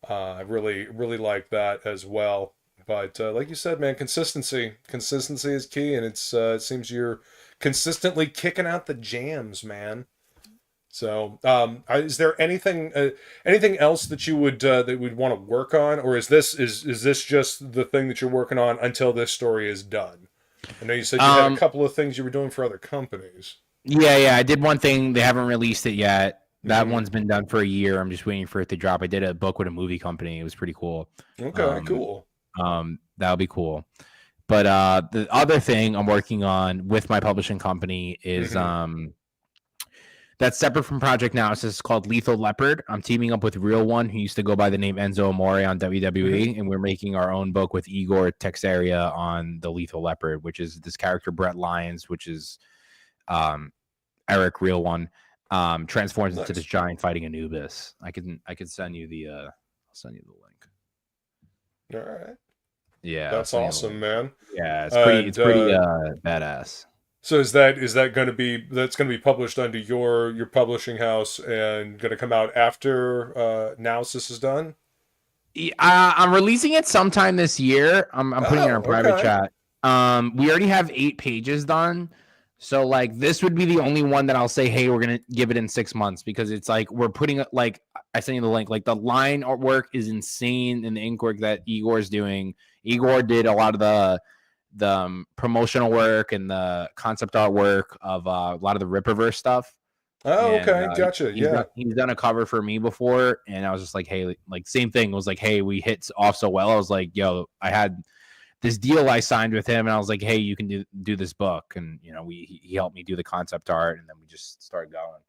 I really like that as well. But like you said, man, consistency is key, and it seems you're consistently kicking out the jams, man. So, is there anything else that you would want to work on, or is this just the thing that you're working on until this story is done? I know you said you had a couple of things you were doing for other companies. Yeah, I did one thing. They haven't released it yet. That one's been done for a year. I'm just waiting for it to drop. I did a book with a movie company. It was pretty cool. Okay, cool. That'll be cool. But the other thing I'm working on with my publishing company is that's separate from Project Analysis. It's called Lethal Leopard. I'm teaming up with Real One, who used to go by the name Enzo Amore on WWE, and we're making our own book with Igor Texeria on the Lethal Leopard, which is this character Brett Lyons, which is Eric Real One. Transforms into this giant fighting Anubis. I could send you the I'll send you the link. All right. Yeah, that's awesome, man. Yeah, it's pretty badass. So is that going to be published under your publishing house and going to come out after Analysis is done? I'm releasing it sometime this year. I'm putting it in a private okay. chat. We already have 8 pages done. So like this would be the only one that I'll say, hey, we're gonna give it in 6 months, because it's like we're putting like I sent you the link. Like the line artwork is insane, and the ink work that Igor's doing. Igor did a lot of the promotional work and the concept artwork of a lot of the Ripperverse stuff. Oh, And, okay, gotcha. he's done a cover for me before, and I was just like, hey, like same thing. It was like, hey, we hit off so well. I was like, yo, I had this deal I signed with him, and I was like, hey, you can do this book, and you know, he helped me do the concept art, and then we just started going.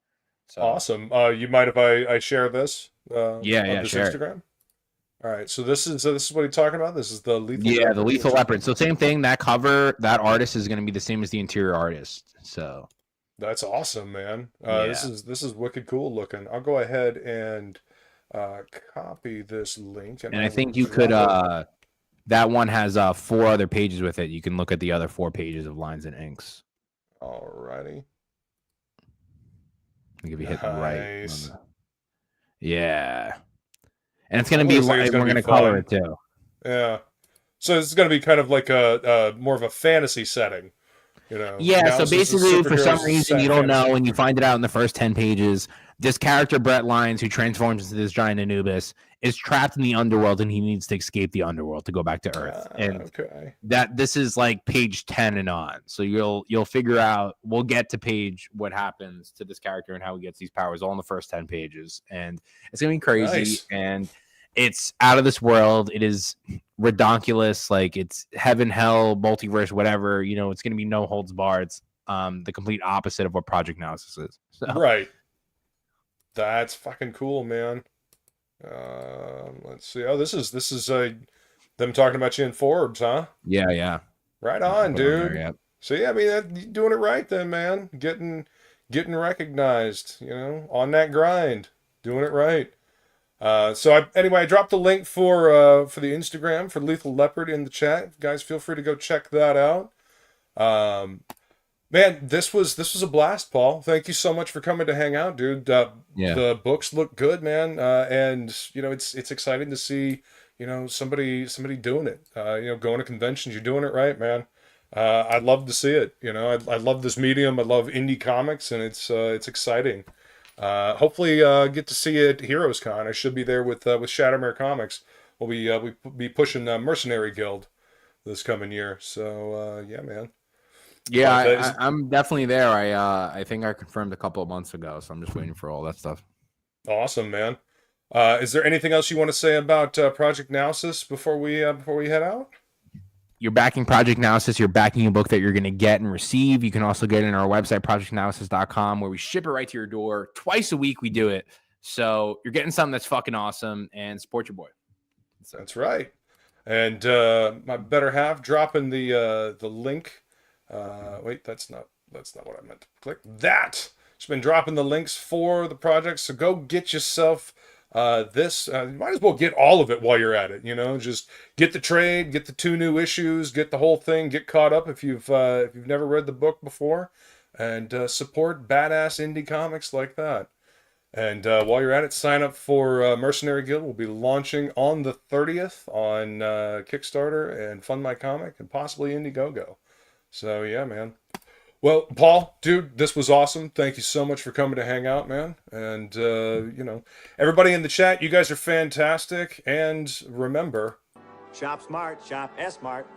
So Awesome. You mind if I share this? Yeah, on this share it. Instagram. All right. So this is what you're talking about. This is the lethal. Yeah, Leopard, the Lethal Leopard. So same thing. That cover, that artist is going to be the same as the interior artist. So That's awesome, man. Yeah. This is wicked cool looking. I'll go ahead and copy this link, and I think you could. That one has 4 other pages with it. You can look at the other 4 pages of lines and inks. Alrighty. I think if you hit the right. Nice. Yeah. And it's going to be Looks like it's we're gonna going be to color fun. it too. Yeah. So it's going to be kind of like a more of a fantasy setting, you know. Yeah, Now so this is a basically, for some superheroes reason, set you don't fantasy. know, and you find it out in the first 10 pages. This character, Brett Lyons, who transforms into this giant Anubis, is trapped in the underworld, and he needs to escape the underworld to go back to Earth. And Okay. that this is like page 10 and on. So you'll figure out. We'll get to page what happens to this character and how he gets these powers all in the first 10 pages, and it's gonna be crazy. Nice. And it's out of this world. It is redonkulous, like it's heaven, hell, multiverse, whatever. You know, it's gonna be no holds barred. The complete opposite of what Project Analysis is. So. Right. That's fucking cool, man. Let's see. Oh, this is them talking about you in Forbes, huh? Yeah. Right on, dude. There, yeah. See, I mean, you're doing it right then, man. Getting recognized, you know, on that grind, doing it right. Anyway, I dropped the link for the Instagram for Lethal Leopard in the chat. Guys, feel free to go check that out. Man, this was a blast, Paul. Thank you so much for coming to hang out, dude. The books look good, man, and you know it's exciting to see somebody doing it. Going to conventions, you're doing it right, man. I'd love to see it. I love this medium. I love indie comics, and it's exciting. Hopefully, get to see it at Heroes Con. I should be there with Shadowmere Comics. We'll be pushing Mercenary Guild this coming year. So yeah, man. Yeah, I'm definitely there. I think I confirmed a couple of months ago, so I'm just waiting for all that stuff. Awesome, man. Is there anything else you want to say about Project Analysis before we head out? You're backing Project Analysis. You're backing a book that you're going to get and receive. You can also get it on our website, projectanalysis.com, where we ship it right to your door. Twice a week we do it. So you're getting something that's fucking awesome, and support your boy. That's right. And my better half dropping the link. Wait, that's not what I meant to click. That. She's been dropping the links for the project, so go get yourself this. You might as well get all of it while you're at it. Just get the trade, get the 2 new issues, get the whole thing, get caught up if you've never read the book before, and support badass indie comics like that. And while you're at it, sign up for Mercenary Guild. We'll be launching on the 30th on Kickstarter and Fund My Comic and possibly Indiegogo. So yeah, man. Well, Paul, dude, this was awesome. Thank you so much for coming to hang out, man. And everybody in the chat, you guys are fantastic. And remember, Shop smart, shop S-Mart.